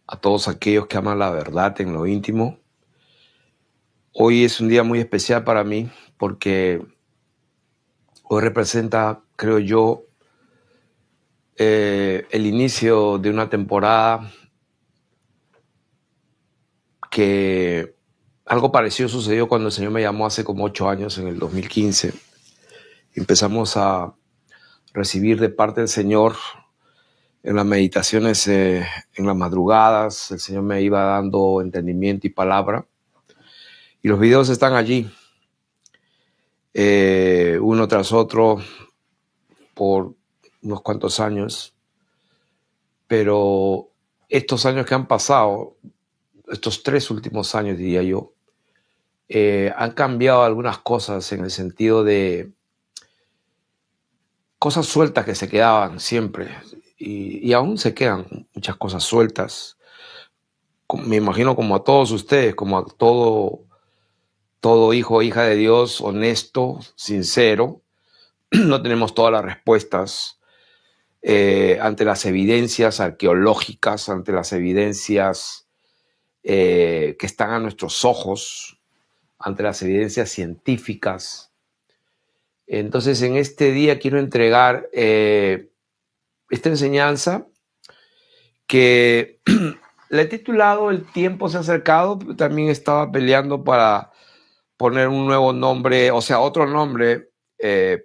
a todos aquellos que aman la verdad en lo íntimo. Hoy es un día muy especial para mí porque hoy representa, creo yo, el inicio de una temporada que algo parecido sucedió cuando el Señor me llamó hace como 8 años, en el 2015. Empezamos a recibir de parte del Señor en las meditaciones, en las madrugadas. El Señor me iba dando entendimiento y palabra. Y los videos están allí, uno tras otro, por unos cuantos años. Pero estos años que han pasado, estos 3 últimos años, diría yo, han cambiado algunas cosas en el sentido de cosas sueltas que se quedaban siempre. Y aún se quedan muchas cosas sueltas. Me imagino como a todos ustedes, como a todo hijo o hija de Dios honesto, sincero. No tenemos todas las respuestas ante las evidencias arqueológicas, ante las evidencias que están a nuestros ojos, ante las evidencias científicas. Entonces, en este día quiero entregar esta enseñanza que le he titulado El tiempo se ha acercado. También estaba peleando para poner un nuevo nombre, o sea, otro nombre.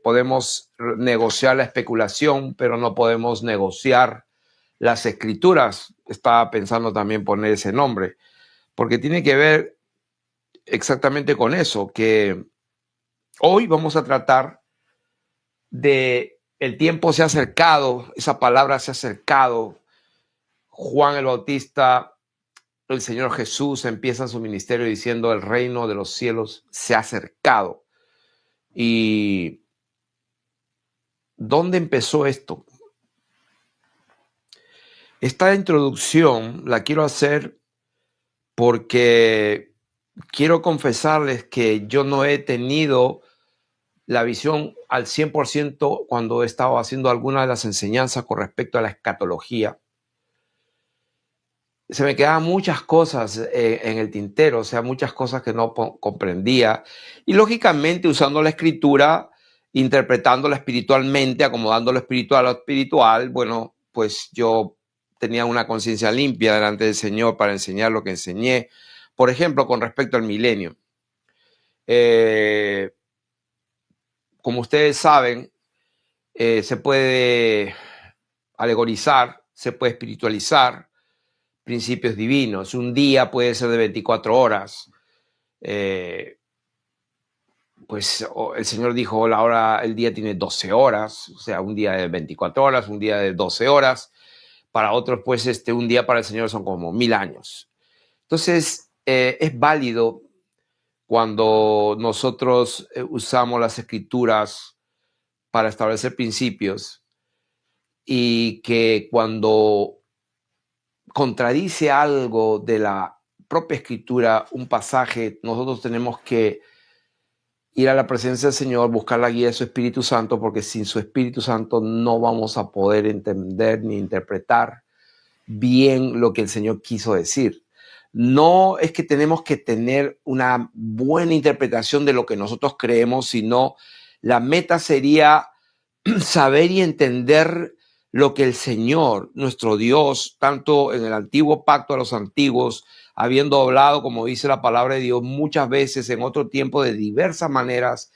Podemos negociar la especulación, pero no podemos negociar las escrituras. Estaba pensando también poner ese nombre, porque tiene que ver exactamente con eso, que hoy vamos a tratar de el tiempo se ha acercado, esa palabra se ha acercado. Juan el Bautista, el Señor Jesús empieza su ministerio diciendo el reino de los cielos se ha acercado. ¿Y dónde empezó esto? Esta introducción la quiero hacer porque quiero confesarles que yo no he tenido la visión al 100% cuando he estado haciendo algunas de las enseñanzas con respecto a la escatología. Se me quedaban muchas cosas en el tintero, o sea, muchas cosas que no comprendía. Y lógicamente usando la escritura, interpretándola espiritualmente, acomodando lo espiritual a lo espiritual, bueno, pues yo tenía una conciencia limpia delante del Señor para enseñar lo que enseñé. Por ejemplo, con respecto al milenio. Como ustedes saben, se puede alegorizar, se puede espiritualizar principios divinos. Un día puede ser de 24 horas. Pues el Señor dijo, el día tiene 12 horas, o sea, un día de 24 horas, un día de 12 horas. Para otros, pues, un día para el Señor son como 1000 años. Entonces, es válido cuando nosotros usamos las escrituras para establecer principios, y que cuando contradice algo de la propia escritura, un pasaje, nosotros tenemos que ir a la presencia del Señor, buscar la guía de su Espíritu Santo, porque sin su Espíritu Santo no vamos a poder entender ni interpretar bien lo que el Señor quiso decir. No es que tenemos que tener una buena interpretación de lo que nosotros creemos, sino la meta sería saber y entender lo que el Señor, nuestro Dios, tanto en el antiguo pacto a los antiguos, habiendo hablado, como dice la palabra de Dios, muchas veces en otro tiempo de diversas maneras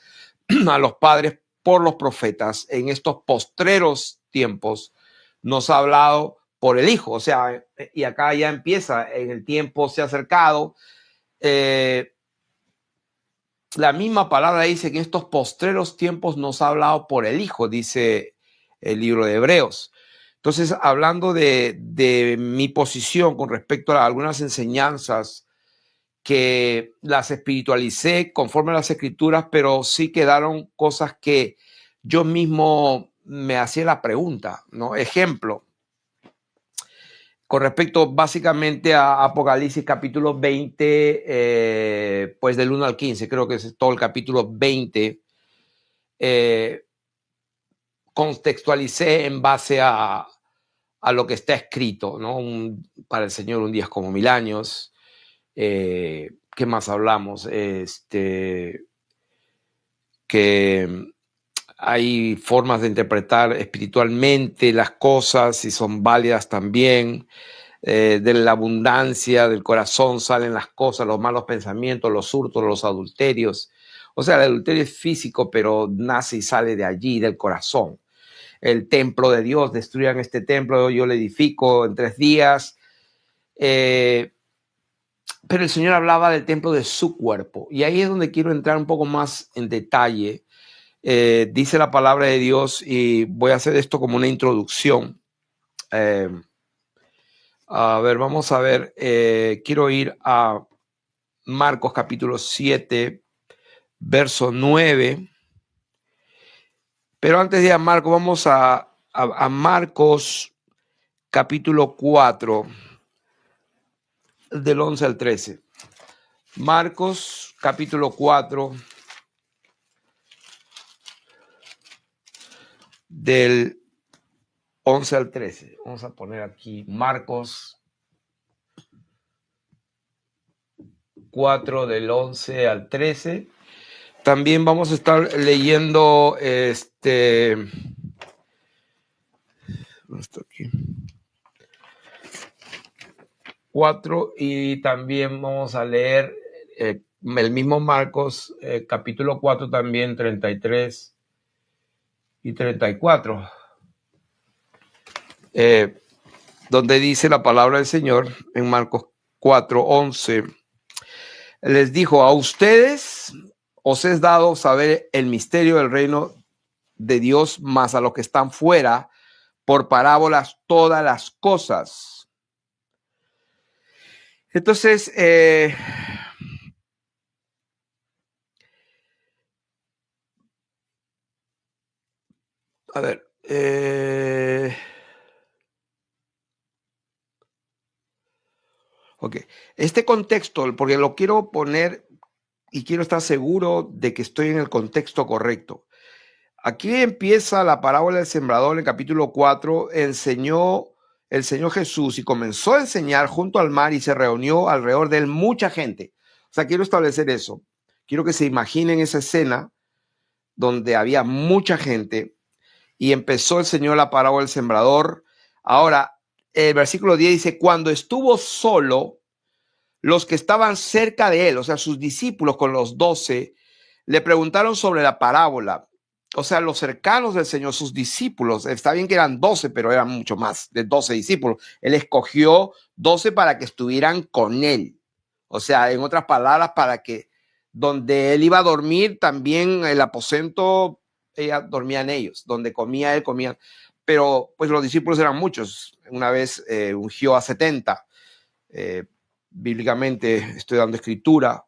a los padres por los profetas, en estos postreros tiempos nos ha hablado por el Hijo. O sea, y acá ya empieza, en el tiempo se ha acercado. La misma palabra dice que en estos postreros tiempos nos ha hablado por el Hijo, dice el libro de Hebreos. Entonces, hablando de mi posición con respecto a algunas enseñanzas que las espiritualicé conforme a las escrituras, pero sí quedaron cosas que yo mismo me hacía la pregunta, ¿no? Ejemplo, con respecto básicamente a Apocalipsis capítulo 20, pues del 1 al 15, creo que es todo el capítulo 20, contextualicé en base a a lo que está escrito, ¿no? Para el Señor un día es como 1000 años. ¿Qué más hablamos? Que hay formas de interpretar espiritualmente las cosas y son válidas también. De la abundancia del corazón salen las cosas, los malos pensamientos, los hurtos, los adulterios. O sea, el adulterio es físico, pero nace y sale de allí, del corazón. El templo de Dios, destruyan este templo, yo lo edifico en 3 días. Pero el Señor hablaba del templo de su cuerpo. Y ahí es donde quiero entrar un poco más en detalle. Dice la palabra de Dios, y voy a hacer esto como una introducción. A ver, vamos a ver. Quiero ir a Marcos capítulo 7, verso 9. Pero antes de ir a Marcos, vamos a Marcos capítulo 4, del 11 al 13. Marcos capítulo 4, del 11 al 13. Vamos a poner aquí Marcos 4, del 11 al 13. También vamos a estar leyendo aquí 4, y también vamos a leer el mismo Marcos capítulo 4 también 33 y 34, donde dice la palabra del Señor en Marcos 4, 11. Les dijo: a ustedes os es dado saber el misterio del reino de Dios, mas a los que están fuera, por parábolas todas las cosas. Entonces, a ver, ok, este contexto, porque lo quiero poner y quiero estar seguro de que estoy en el contexto correcto. Aquí empieza la parábola del sembrador en el capítulo 4. Enseñó el Señor Jesús y comenzó a enseñar junto al mar, y se reunió alrededor de él mucha gente. O sea, quiero establecer eso. Quiero que se imaginen esa escena donde había mucha gente y empezó el Señor la parábola del sembrador. Ahora, el versículo 10 dice: cuando estuvo solo, los que estaban cerca de él, o sea, sus discípulos con los 12, le preguntaron sobre la parábola. O sea, los cercanos del Señor, sus discípulos, está bien que eran 12, pero eran mucho más de 12 discípulos. Él escogió 12 para que estuvieran con él. O sea, en otras palabras, para que donde él iba a dormir, también el aposento, ella dormía en ellos. Donde comía él, comían. Pero pues los discípulos eran muchos. Una vez ungió a 70. Bíblicamente estoy dando escritura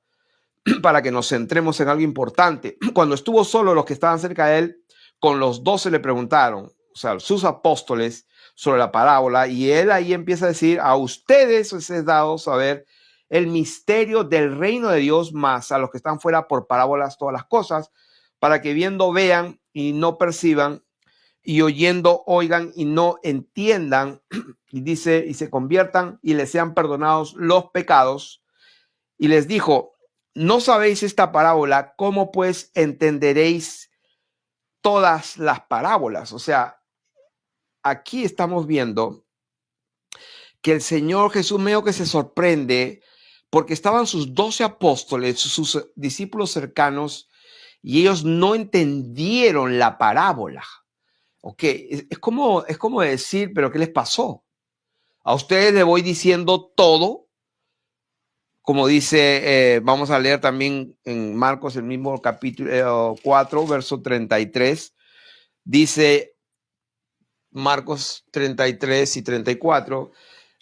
para que nos centremos en algo importante. Cuando estuvo solo, los que estaban cerca de él, con los 12 le preguntaron, o sea, sus apóstoles, sobre la parábola, y él ahí empieza a decir: a ustedes os es dado saber el misterio del reino de Dios, más a los que están fuera por parábolas todas las cosas, para que viendo vean y no perciban, y oyendo oigan y no entiendan, y dice, y se conviertan y les sean perdonados los pecados. Y les dijo: ¿no sabéis esta parábola? ¿Cómo pues entenderéis todas las parábolas? O sea, aquí estamos viendo que el Señor Jesús medio que se sorprende, porque estaban sus 12 apóstoles, sus discípulos cercanos, y ellos no entendieron la parábola. Ok, es como decir: ¿pero qué les pasó? A ustedes les voy diciendo todo. Como dice, vamos a leer también en Marcos, el mismo capítulo 4, verso 33. Dice Marcos 33 y 34.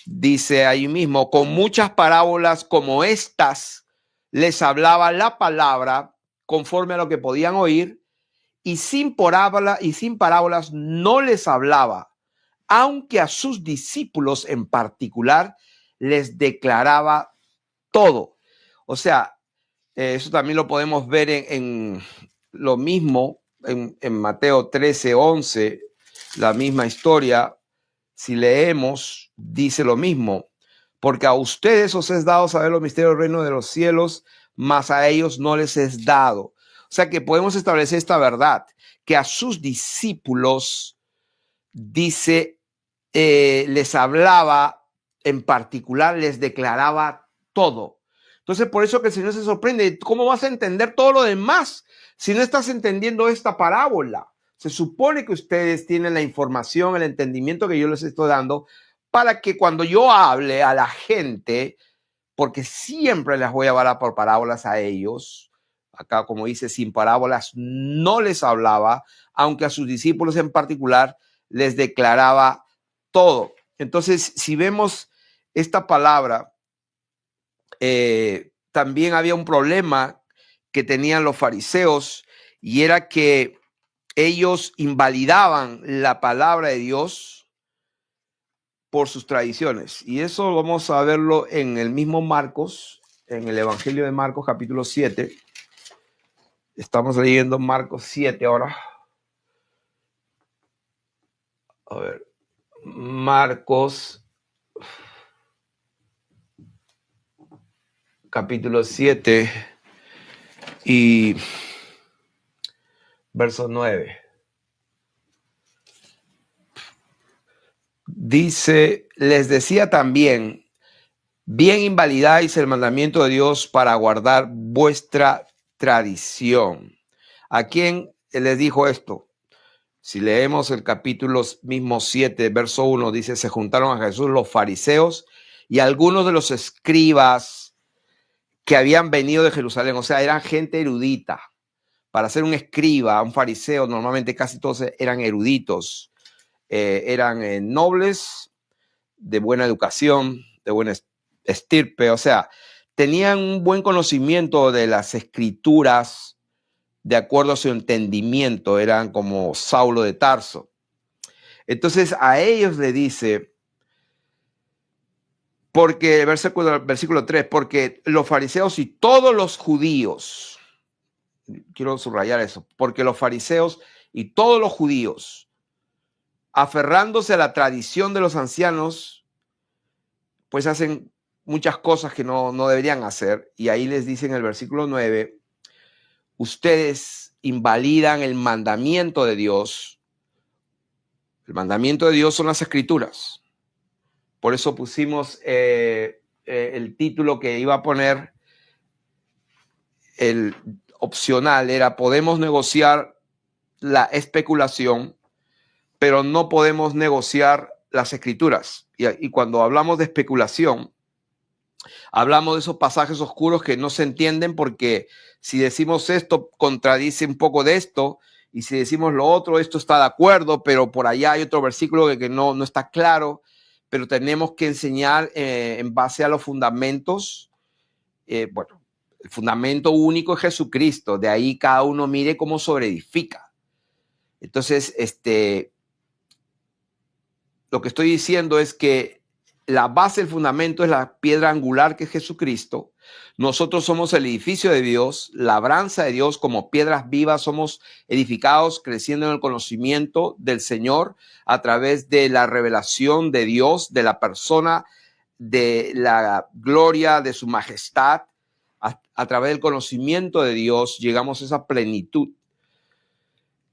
Dice ahí mismo: con muchas parábolas como estas les hablaba la palabra conforme a lo que podían oír, y sin parábolas no les hablaba, aunque a sus discípulos en particular les declaraba todo. O sea, eso también lo podemos ver en lo mismo en Mateo 13, 11, la misma historia. si leemos, dice lo mismo, porque a ustedes os es dado saber los misterios del reino de los cielos, mas a ellos no les es dado. O sea que podemos establecer esta verdad, que a sus discípulos, dice, les hablaba en particular, les declaraba todo. Entonces, por eso que el Señor se sorprende. ¿Cómo vas a entender todo lo demás si no estás entendiendo esta parábola? Se supone que ustedes tienen la información, el entendimiento que yo les estoy dando para que cuando yo hable a la gente, porque siempre les voy a hablar por parábolas a ellos, acá como dice, sin parábolas no les hablaba, aunque a sus discípulos en particular les declaraba todo. Entonces, si vemos esta palabra, también había un problema que tenían los fariseos, y era que ellos invalidaban la palabra de Dios por sus tradiciones. Y eso vamos a verlo en el mismo Marcos, en el Evangelio de Marcos, capítulo 7. Estamos leyendo Marcos 7 ahora. A ver, Marcos, capítulo 7 y verso 9. Dice, les decía también, bien invalidáis el mandamiento de Dios para guardar vuestra tradición. ¿A quién les dijo esto? Si leemos el capítulo mismo 7, verso 1, dice, se juntaron a Jesús los fariseos y algunos de los escribas que habían venido de Jerusalén. O sea, eran gente erudita. Para ser un escriba, un fariseo, normalmente casi todos eran eruditos. Eran nobles, de buena educación, de buena estirpe. O sea, tenían un buen conocimiento de las escrituras, de acuerdo a su entendimiento. Eran como Saulo de Tarso. Entonces a ellos le dice, porque el versículo 3, porque los fariseos y todos los judíos, quiero subrayar eso, porque los fariseos y todos los judíos, aferrándose a la tradición de los ancianos, pues hacen muchas cosas que no deberían hacer. Y ahí les dice en el versículo 9, ustedes invalidan el mandamiento de Dios. El mandamiento de Dios son las escrituras. Por eso pusimos el título que iba a poner, el opcional, era podemos negociar la especulación, pero no podemos negociar las escrituras. Y cuando hablamos de especulación, hablamos de esos pasajes oscuros que no se entienden, porque si decimos esto, contradice un poco de esto, y si decimos lo otro, esto está de acuerdo, pero por allá hay otro versículo que no está claro, pero tenemos que enseñar en base a los fundamentos. Bueno, el fundamento único es Jesucristo, de ahí cada uno mire cómo sobreedifica. Entonces, lo que estoy diciendo es que la base, el fundamento es la piedra angular que es Jesucristo. Nosotros somos el edificio de Dios, labranza de Dios, como piedras vivas somos edificados, creciendo en el conocimiento del Señor a través de la revelación de Dios, de la persona, de la gloria, de su majestad. A través del conocimiento de Dios llegamos a esa plenitud.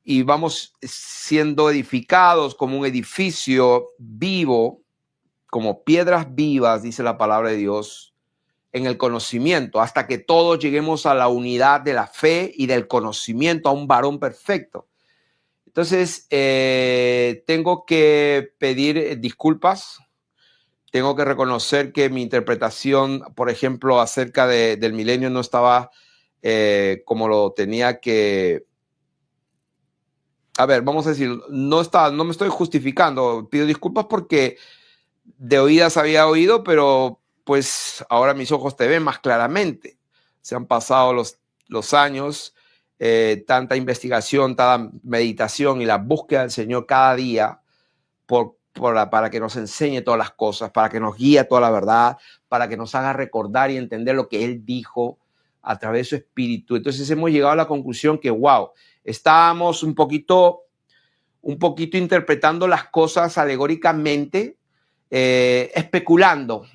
Y vamos siendo edificados como un edificio vivo, como piedras vivas, dice la palabra de Dios, en el conocimiento, hasta que todos lleguemos a la unidad de la fe y del conocimiento, a un varón perfecto. Entonces, tengo que pedir disculpas. Tengo que reconocer que mi interpretación, por ejemplo, acerca del milenio no estaba como lo tenía que... A ver, vamos a decir, no me estoy justificando. Pido disculpas porque de oídas había oído, pero pues ahora mis ojos te ven más claramente. Se han pasado los años, tanta investigación, tanta meditación y la búsqueda del Señor cada día para que nos enseñe todas las cosas, para que nos guíe a toda la verdad, para que nos haga recordar y entender lo que Él dijo a través de su Espíritu. Entonces hemos llegado a la conclusión que, wow, estábamos un poquito un poquito interpretando las cosas alegóricamente, especulando.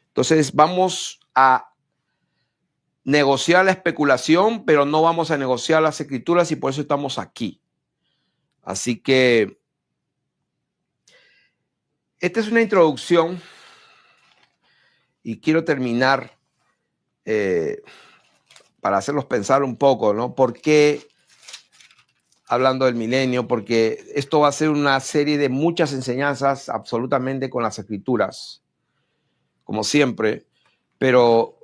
Entonces vamos a negociar la especulación, pero no vamos a negociar las escrituras y por eso estamos aquí. Así que esta es una introducción y quiero terminar para hacerlos pensar un poco, ¿no? ¿Por qué hablando del milenio? Porque esto va a ser una serie de muchas enseñanzas absolutamente con las escrituras, como siempre, pero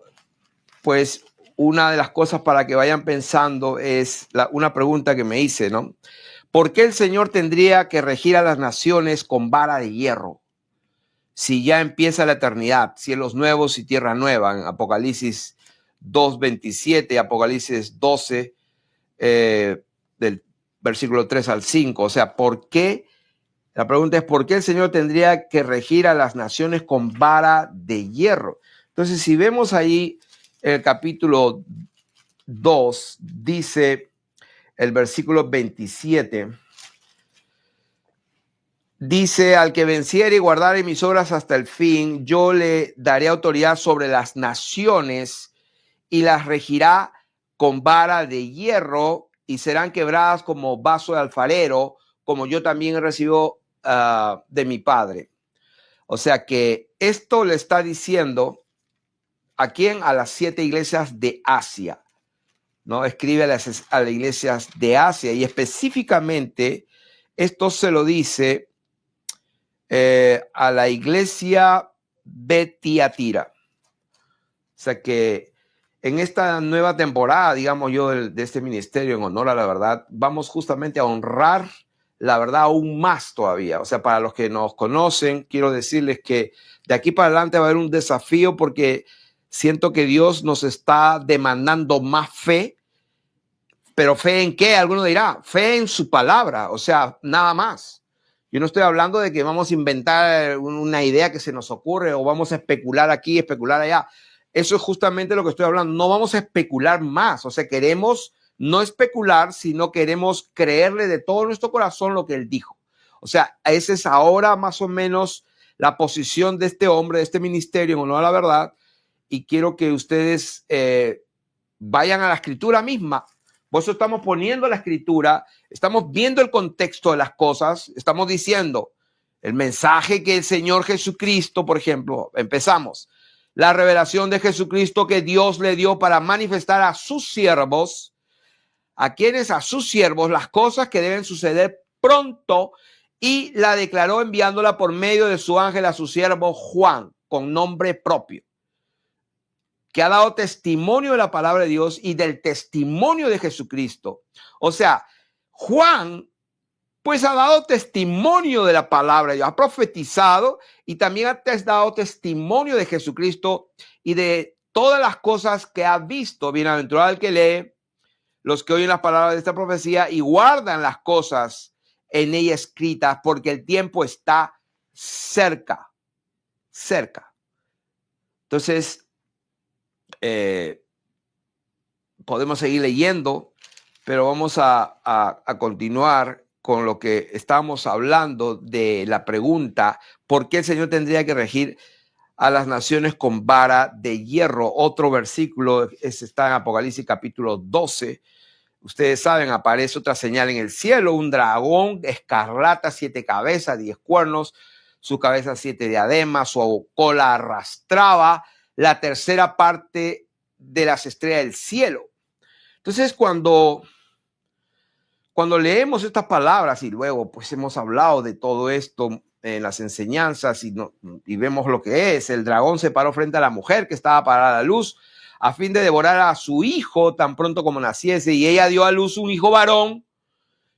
pues una de las cosas para que vayan pensando es una pregunta que me hice, ¿no? ¿Por qué el Señor tendría que regir a las naciones con vara de hierro? Si ya empieza la eternidad, cielos nuevos y tierra nueva, en Apocalipsis 2:27, Apocalipsis 12, del versículo 3 al 5. O sea, ¿por qué? La pregunta es, ¿por qué el Señor tendría que regir a las naciones con vara de hierro? Entonces, si vemos ahí el capítulo 2, dice el versículo 27, dice, al que venciere y guardare mis obras hasta el fin, yo le daré autoridad sobre las naciones y las regirá con vara de hierro y serán quebradas como vaso de alfarero, como yo también he recibido de mi Padre. O sea que esto le está diciendo ¿a quién? A las 7 iglesias de Asia, ¿no? Escribe a las iglesias de Asia y específicamente esto se lo dice a la iglesia de Tiatira. O sea que en esta nueva temporada, digamos yo, de este ministerio en honor a la verdad, vamos justamente a honrar la verdad aún más todavía. O sea, para los que nos conocen, quiero decirles que de aquí para adelante va a haber un desafío porque siento que Dios nos está demandando más fe. ¿Pero fe en qué? Alguno dirá, fe en su palabra, o sea, nada más. Yo no estoy hablando de que vamos a inventar una idea que se nos ocurre o vamos a especular aquí, especular allá. Eso es justamente lo que estoy hablando. No vamos a especular más. O sea, queremos no especular, sino queremos creerle de todo nuestro corazón lo que él dijo. O sea, esa es ahora más o menos la posición de este hombre, de este ministerio, en honor a la verdad. Y quiero que ustedes vayan a la escritura misma. Por eso estamos poniendo la escritura, estamos viendo el contexto de las cosas, estamos diciendo el mensaje que el Señor Jesucristo, por ejemplo, empezamos, la revelación de Jesucristo que Dios le dio para manifestar a sus siervos, a quienes a sus siervos las cosas que deben suceder pronto, y la declaró enviándola por medio de su ángel a su siervo Juan, con nombre propio, que ha dado testimonio de la palabra de Dios y del testimonio de Jesucristo. O sea, Juan pues ha dado testimonio de la palabra de Dios, ha profetizado y también ha dado testimonio de Jesucristo y de todas las cosas que ha visto. Bienaventurado el que lee, los que oyen las palabras de esta profecía y guardan las cosas en ella escritas, porque el tiempo está cerca. Entonces, podemos seguir leyendo, pero vamos a continuar con lo que estamos hablando de la pregunta, ¿por qué el Señor tendría que regir a las naciones con vara de hierro? Otro versículo está en Apocalipsis capítulo 12. Ustedes saben, aparece otra señal en el cielo, un dragón escarlata, 7 cabezas, 10 cuernos, su cabeza 7 diademas, su cola arrastraba la tercera parte de las estrellas del cielo. Entonces, cuando leemos estas palabras y luego pues hemos hablado de todo esto en las enseñanzas y vemos lo que es, el dragón se paró frente a la mujer que estaba parada a la luz a fin de devorar a su hijo tan pronto como naciese, y ella dio a luz un hijo varón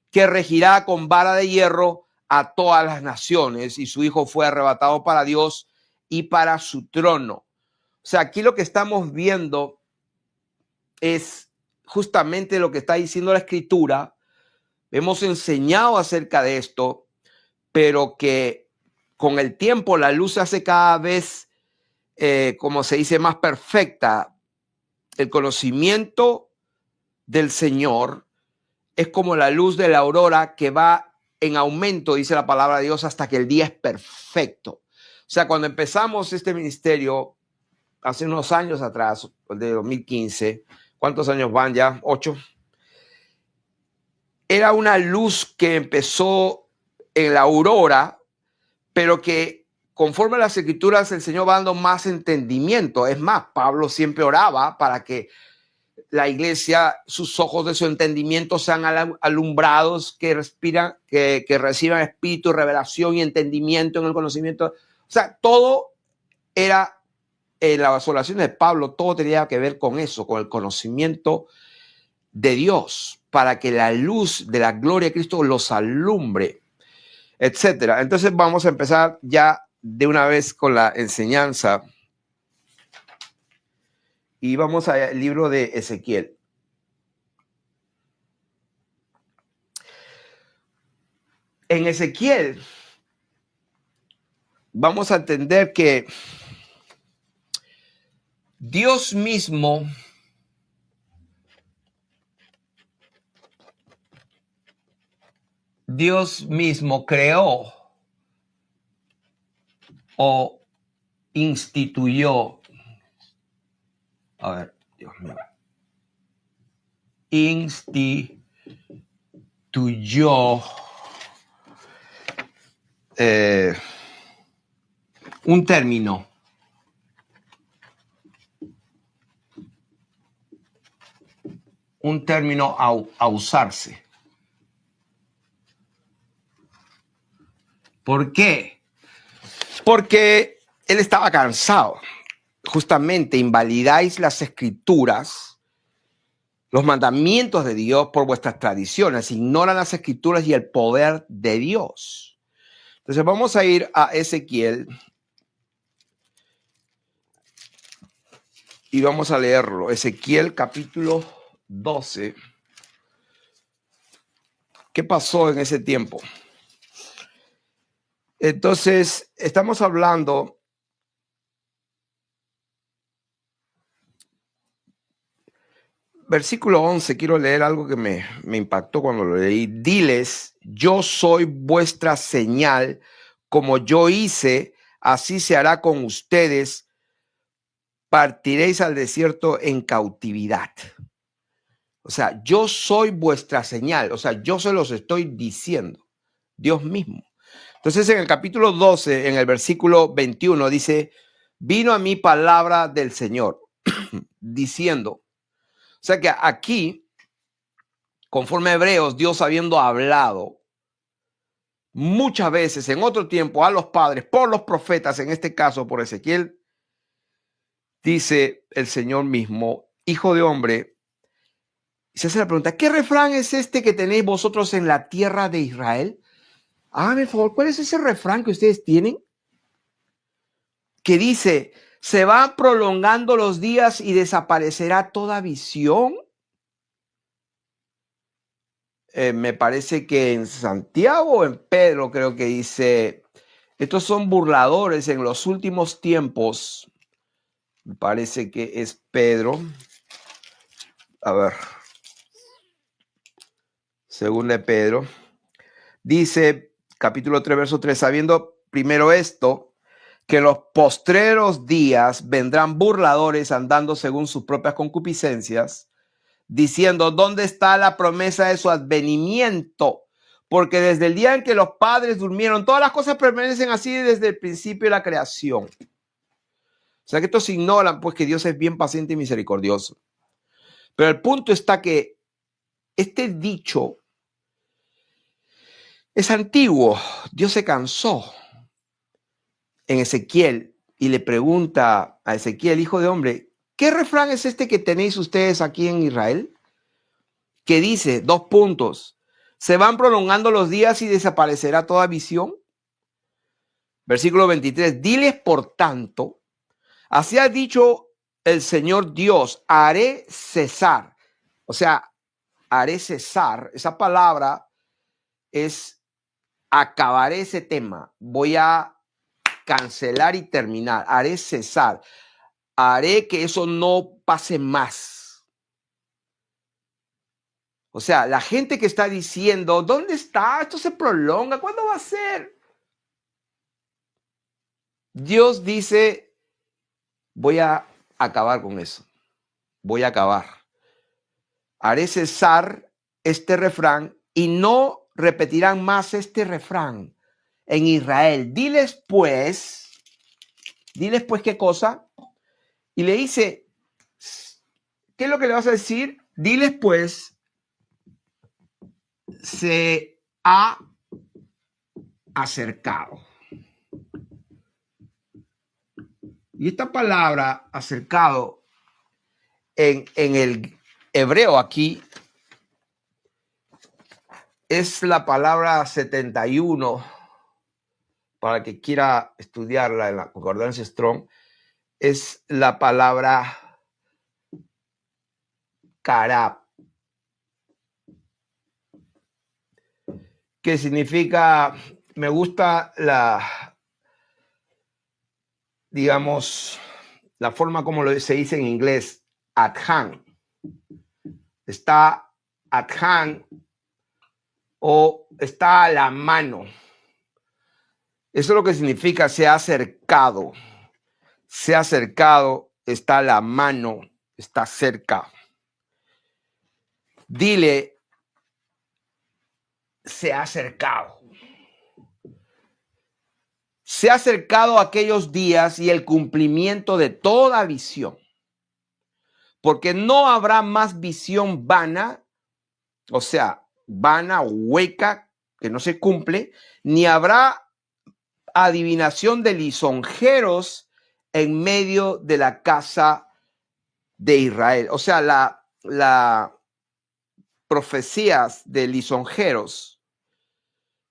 que regirá con vara de hierro a todas las naciones, y su hijo fue arrebatado para Dios y para su trono. O sea, aquí lo que estamos viendo es justamente lo que está diciendo la escritura. Hemos enseñado acerca de esto, pero que con el tiempo la luz se hace cada vez, como se dice, más perfecta. El conocimiento del Señor es como la luz de la aurora que va en aumento, dice la palabra de Dios, hasta que el día es perfecto. O sea, cuando empezamos este ministerio, hace unos años atrás, de 2015, ¿cuántos años van ya? 8. Era una luz que empezó en la aurora, pero que conforme a las escrituras el Señor va dando más entendimiento. Es más, Pablo siempre oraba para que la iglesia, sus ojos de su entendimiento sean alumbrados, que respiran, que reciban espíritu, revelación y entendimiento en el conocimiento. O sea, todo era, en las oraciones de Pablo, todo tenía que ver con eso, con el conocimiento de Dios, para que la luz de la gloria de Cristo los alumbre, etcétera. Entonces vamos a empezar ya de una vez con la enseñanza y vamos al libro de Ezequiel. En Ezequiel vamos a entender que Dios mismo creó o instituyó, a ver, Dios mío, instituyó un término a usarse. ¿Por qué? Porque él estaba cansado. Justamente invalidáis las escrituras, los mandamientos de Dios por vuestras tradiciones, ignoran las escrituras y el poder de Dios. Entonces vamos a ir a Ezequiel y vamos a leerlo. Ezequiel capítulo 12. ¿Qué pasó en ese tiempo? Entonces, estamos hablando versículo 11, quiero leer algo que me impactó cuando lo leí. Diles, yo soy vuestra señal, como yo hice, así se hará con ustedes, partiréis al desierto en cautividad. O sea, yo soy vuestra señal, o sea, yo se los estoy diciendo, Dios mismo. Entonces, en el capítulo 12, en el versículo 21, dice, vino a mí palabra del Señor, diciendo, o sea que aquí, conforme a Hebreos, Dios habiendo hablado muchas veces en otro tiempo a los padres, por los profetas, en este caso por Ezequiel, dice el Señor mismo, hijo de hombre, se hace la pregunta, ¿qué refrán es este que tenéis vosotros en la tierra de Israel? Hágame el favor, ¿cuál es ese refrán que ustedes tienen? Que dice, se van prolongando los días y desaparecerá toda visión. Me parece que en Santiago o en Pedro creo que dice, estos son burladores en los últimos tiempos. Me parece que es Pedro. A ver. Según de Pedro. Dice, capítulo 3, verso 3, sabiendo primero esto, que en los postreros días vendrán burladores andando según sus propias concupiscencias, diciendo, ¿dónde está la promesa de su advenimiento? Porque desde el día en que los padres durmieron, todas las cosas permanecen así desde el principio de la creación. O sea que estos ignoran pues que Dios es bien paciente y misericordioso. Pero el punto está que este dicho es antiguo. Dios se cansó en Ezequiel y le pregunta a Ezequiel, hijo de hombre, ¿qué refrán es este que tenéis ustedes aquí en Israel? Que dice, 2 puntos, se van prolongando los días y desaparecerá toda visión. Versículo 23, diles por tanto, así ha dicho el Señor Dios, haré cesar. O sea, haré cesar, esa palabra es acabaré ese tema, voy a cancelar y terminar, haré cesar, haré que eso no pase más. O sea, la gente que está diciendo, ¿dónde está? Esto se prolonga, ¿cuándo va a ser? Dios dice, voy a acabar con eso. Voy a acabar. Haré cesar este refrán y no repetirán más este refrán en Israel. Diles pues, ¿qué cosa? Y le dice, ¿qué es lo que le vas a decir? Diles pues, se ha acercado. Y esta palabra acercado en el hebreo aquí es la palabra 71, para el que quiera estudiarla en la concordancia Strong, es la palabra karab, que significa, me gusta digamos, la forma como se dice en inglés, at hand. Está at hand o está a la mano. Eso es lo que significa se ha acercado. Se ha acercado, está a la mano, está cerca. Dile, se ha acercado. Se ha acercado aquellos días y el cumplimiento de toda visión. Porque no habrá más visión vana, o sea, vana o hueca, que no se cumple, ni habrá adivinación de lisonjeros en medio de la casa de Israel. O sea, la profecías de lisonjeros,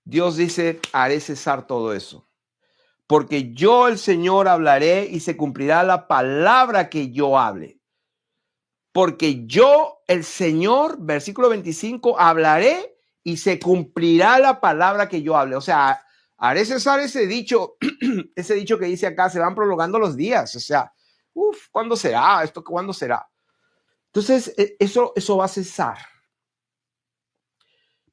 Dios dice, haré cesar todo eso. Porque yo, el Señor, hablaré y se cumplirá la palabra que yo hable. Porque yo, el Señor, versículo 25, hablaré y se cumplirá la palabra que yo hable. O sea, haré cesar ese dicho, ese dicho que dice acá, se van prolongando los días. O sea, ¿cuándo será? ¿Esto cuándo será? Entonces, eso va a cesar.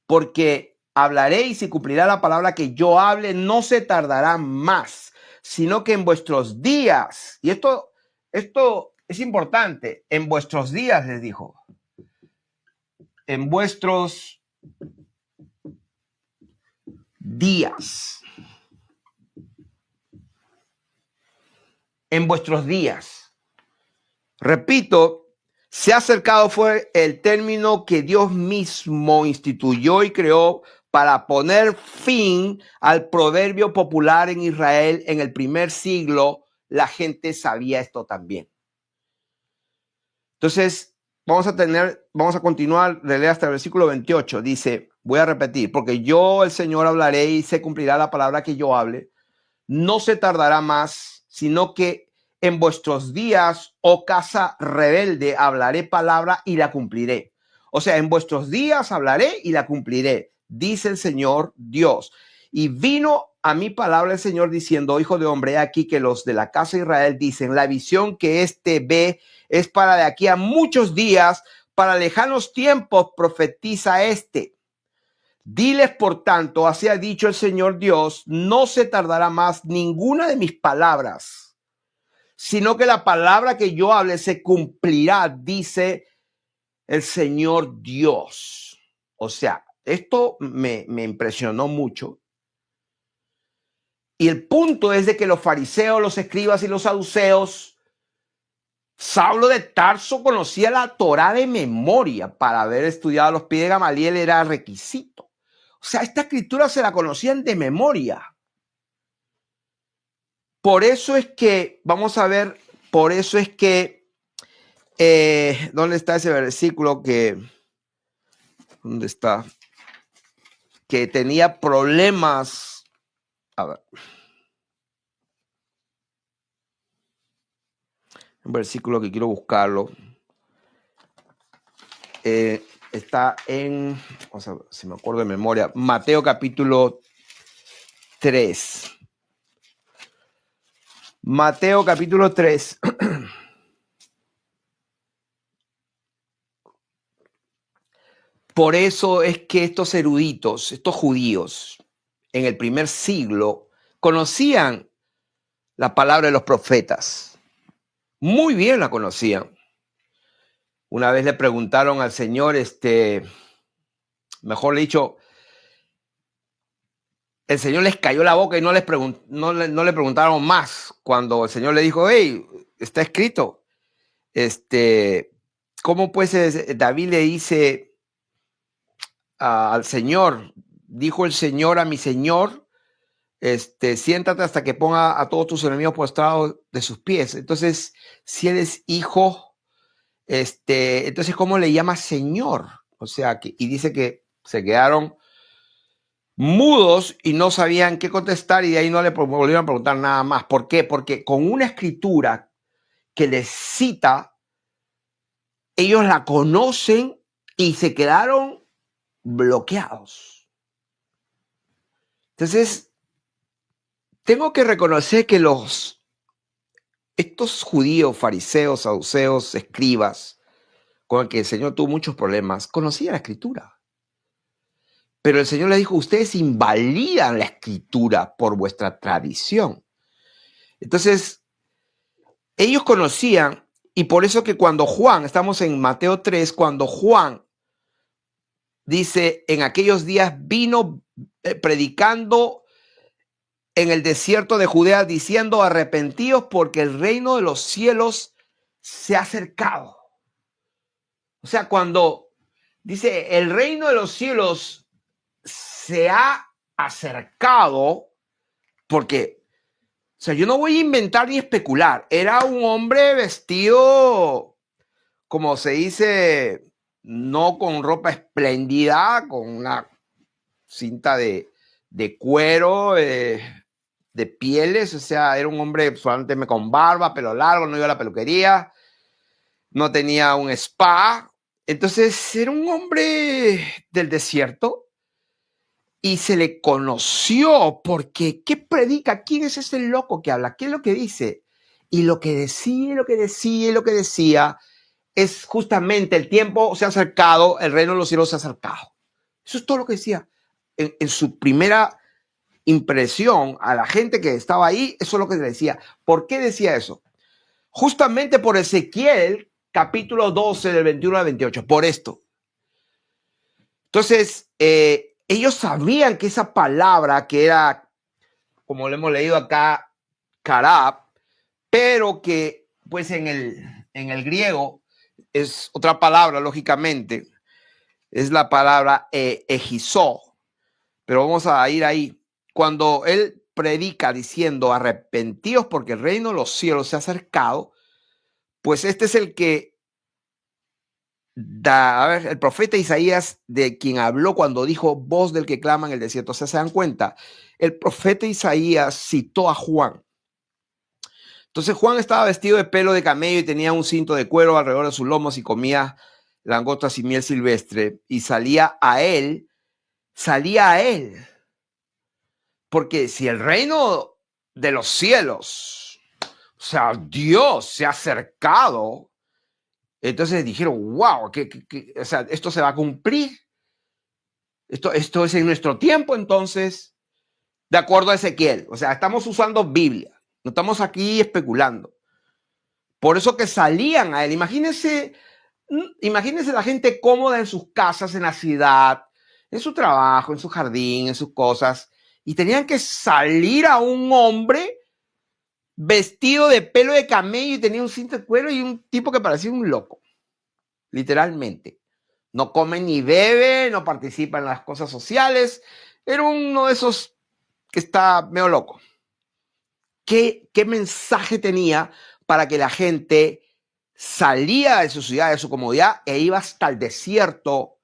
Porque hablaré y se cumplirá la palabra que yo hable, no se tardará más, sino que en vuestros días, y esto es importante, en vuestros días les dijo, en vuestros días, en vuestros días. Repito, se ha acercado fue el término que Dios mismo instituyó y creó para poner fin al proverbio popular en Israel en el primer siglo. La gente sabía esto también. Entonces, vamos a continuar, leer hasta el versículo 28. Dice, voy a repetir, porque yo, el Señor, hablaré y se cumplirá la palabra que yo hable. No se tardará más, sino que en vuestros días, oh casa rebelde, hablaré palabra y la cumpliré. O sea, en vuestros días hablaré y la cumpliré, dice el Señor Dios. Y vino a mi palabra el Señor diciendo, hijo de hombre, aquí que los de la casa de Israel dicen, la visión que éste ve es para de aquí a muchos días, para lejanos tiempos profetiza este. Diles, por tanto, así ha dicho el Señor Dios, no se tardará más ninguna de mis palabras, sino que la palabra que yo hable se cumplirá, dice el Señor Dios. O sea, esto me impresionó mucho. Y el punto es de que los fariseos, los escribas y los saduceos, Saulo de Tarso conocía la Torá de memoria. Para haber estudiado a los pies de Gamaliel era requisito. O sea, esta escritura se la conocían de memoria. Por eso es que, vamos a ver, por eso es que, ¿dónde está ese versículo dónde está? Que tenía problemas. A ver. Un versículo que quiero buscarlo. Está en, o sea, si me acuerdo de memoria, Mateo capítulo 3. Mateo capítulo 3. Por eso es que estos eruditos, estos judíos, en el primer siglo, conocían la palabra de los profetas. Muy bien la conocían. Una vez le preguntaron al Señor, mejor dicho, el Señor les cayó la boca y no le preguntaron más. Cuando el Señor le dijo, hey, está escrito, ¿cómo pues David le dice al Señor, dijo el Señor a mi Señor, siéntate hasta que ponga a todos tus enemigos postrados de sus pies? Entonces, si él es hijo, entonces, ¿cómo le llama Señor? O sea, y dice que se quedaron mudos y no sabían qué contestar, y de ahí no le volvieron a preguntar nada más. ¿Por qué? Porque con una escritura que les cita, ellos la conocen y se quedaron bloqueados. Entonces, tengo que reconocer que estos judíos, fariseos, saduceos, escribas, con el que el Señor tuvo muchos problemas, conocían la escritura. Pero el Señor les dijo, ustedes invalidan la escritura por vuestra tradición. Entonces, ellos conocían, y por eso que cuando Juan, estamos en Mateo 3, cuando Juan dice, en aquellos días vino predicando en el desierto de Judea, diciendo, arrepentíos porque el reino de los cielos se ha acercado. O sea, cuando dice, el reino de los cielos se ha acercado, porque, o sea, yo no voy a inventar ni especular. Era un hombre vestido, como se dice, no con ropa espléndida, con una cinta de cuero, de pieles. O sea, era un hombre solamente con barba, pelo largo, no iba a la peluquería, no tenía un spa. Entonces, era un hombre del desierto. Y se le conoció porque, ¿qué predica? ¿Quién es ese loco que habla? ¿Qué es lo que dice? Y lo que decía, lo que decía, es justamente el tiempo se ha acercado, el reino de los cielos se ha acercado. Eso es todo lo que decía. En su primera impresión a la gente que estaba ahí, eso es lo que le decía. ¿Por qué decía eso? Justamente por Ezequiel, capítulo 12, del 21 al 28, por esto. Entonces, ellos sabían que esa palabra que era, como lo hemos leído acá, karab, pero que pues en el griego es otra palabra, lógicamente, es la palabra ejizó, pero vamos a ir ahí. Cuando él predica diciendo, arrepentíos porque el reino de los cielos se ha acercado, pues este es el que el profeta Isaías, de quien habló cuando dijo, voz del que clama en el desierto. O sea, se dan cuenta, el profeta Isaías citó a Juan. Entonces Juan estaba vestido de pelo de camello y tenía un cinto de cuero alrededor de sus lomos y comía langostas y miel silvestre, y salía a él. Porque si el reino de los cielos, o sea, Dios se ha acercado, entonces dijeron, wow, o sea, esto se va a cumplir. Esto es en nuestro tiempo, entonces, de acuerdo a Ezequiel. O sea, estamos usando Biblia, no estamos aquí especulando. Por eso que salían a él. Imagínense la gente cómoda en sus casas, en la ciudad, en su trabajo, en su jardín, en sus cosas, y tenían que salir a un hombre vestido de pelo de camello y tenía un cinto de cuero y un tipo que parecía un loco, literalmente. No come ni bebe, no participa en las cosas sociales. Era uno de esos que está medio loco. ¿Qué mensaje tenía para que la gente salía de su ciudad, de su comodidad, e iba hasta el desierto?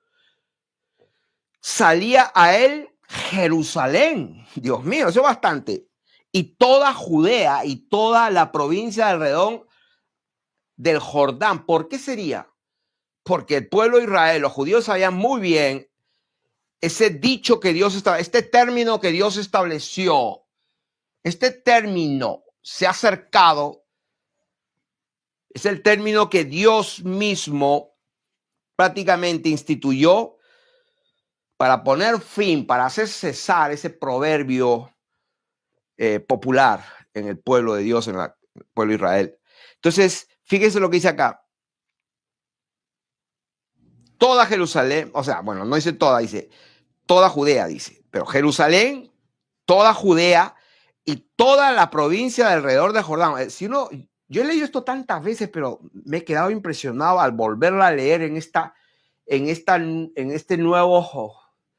Salía a él Jerusalén. Dios mío, eso es bastante. Y toda Judea y toda la provincia de alrededor del Jordán. ¿Por qué sería? Porque el pueblo de Israel, los judíos sabían muy bien ese dicho que Dios estableció, este término que Dios estableció, este término se ha acercado, es el término que Dios mismo prácticamente instituyó para poner fin, para hacer cesar ese proverbio popular en el pueblo de Dios, en el pueblo de Israel. Entonces, fíjense lo que dice acá. Toda Jerusalén, o sea, bueno, no dice toda, dice toda Judea, dice, pero Jerusalén, toda Judea y toda la provincia de alrededor de Jordán. Si uno, yo he leído esto tantas veces, pero me he quedado impresionado al volverla a leer en este nuevo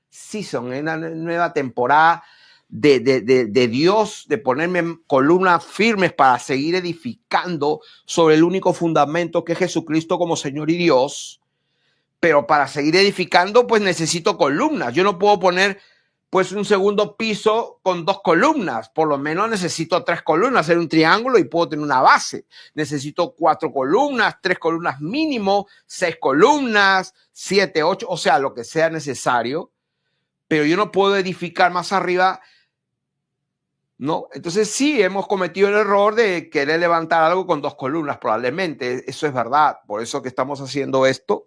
season, en la nueva temporada de Dios, de ponerme columnas firmes para seguir edificando sobre el único fundamento que es Jesucristo como Señor y Dios. Pero para seguir edificando, pues necesito columnas. Yo no puedo poner pues un segundo piso con 2 columnas. Por lo menos necesito 3 columnas, hacer un triángulo y puedo tener una base. Necesito 4 columnas, 3 columnas mínimo, 6 columnas, 7, 8, o sea, lo que sea necesario. Pero yo no puedo edificar más arriba, ¿no? Entonces sí, hemos cometido el error de querer levantar algo con 2 columnas, probablemente. Eso es verdad. Por eso que estamos haciendo esto.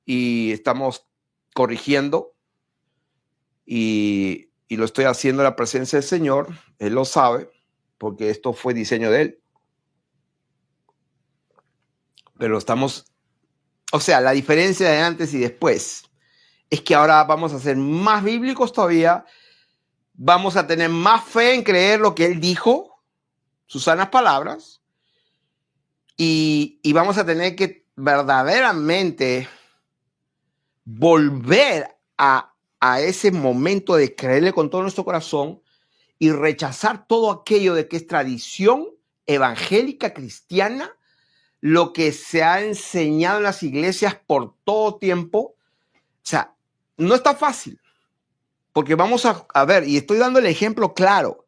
Y estamos corrigiendo y lo estoy haciendo en la presencia del Señor. Él lo sabe porque esto fue diseño de Él. Pero estamos, o sea, la diferencia de antes y después es que ahora vamos a ser más bíblicos todavía, vamos a tener más fe en creer lo que Él dijo, sus sanas palabras, y vamos a tener que verdaderamente volver a ese momento de creerle con todo nuestro corazón y rechazar todo aquello de que es tradición evangélica cristiana, lo que se ha enseñado en las iglesias por todo tiempo. O sea, no está fácil, porque vamos a ver, y estoy dando el ejemplo claro.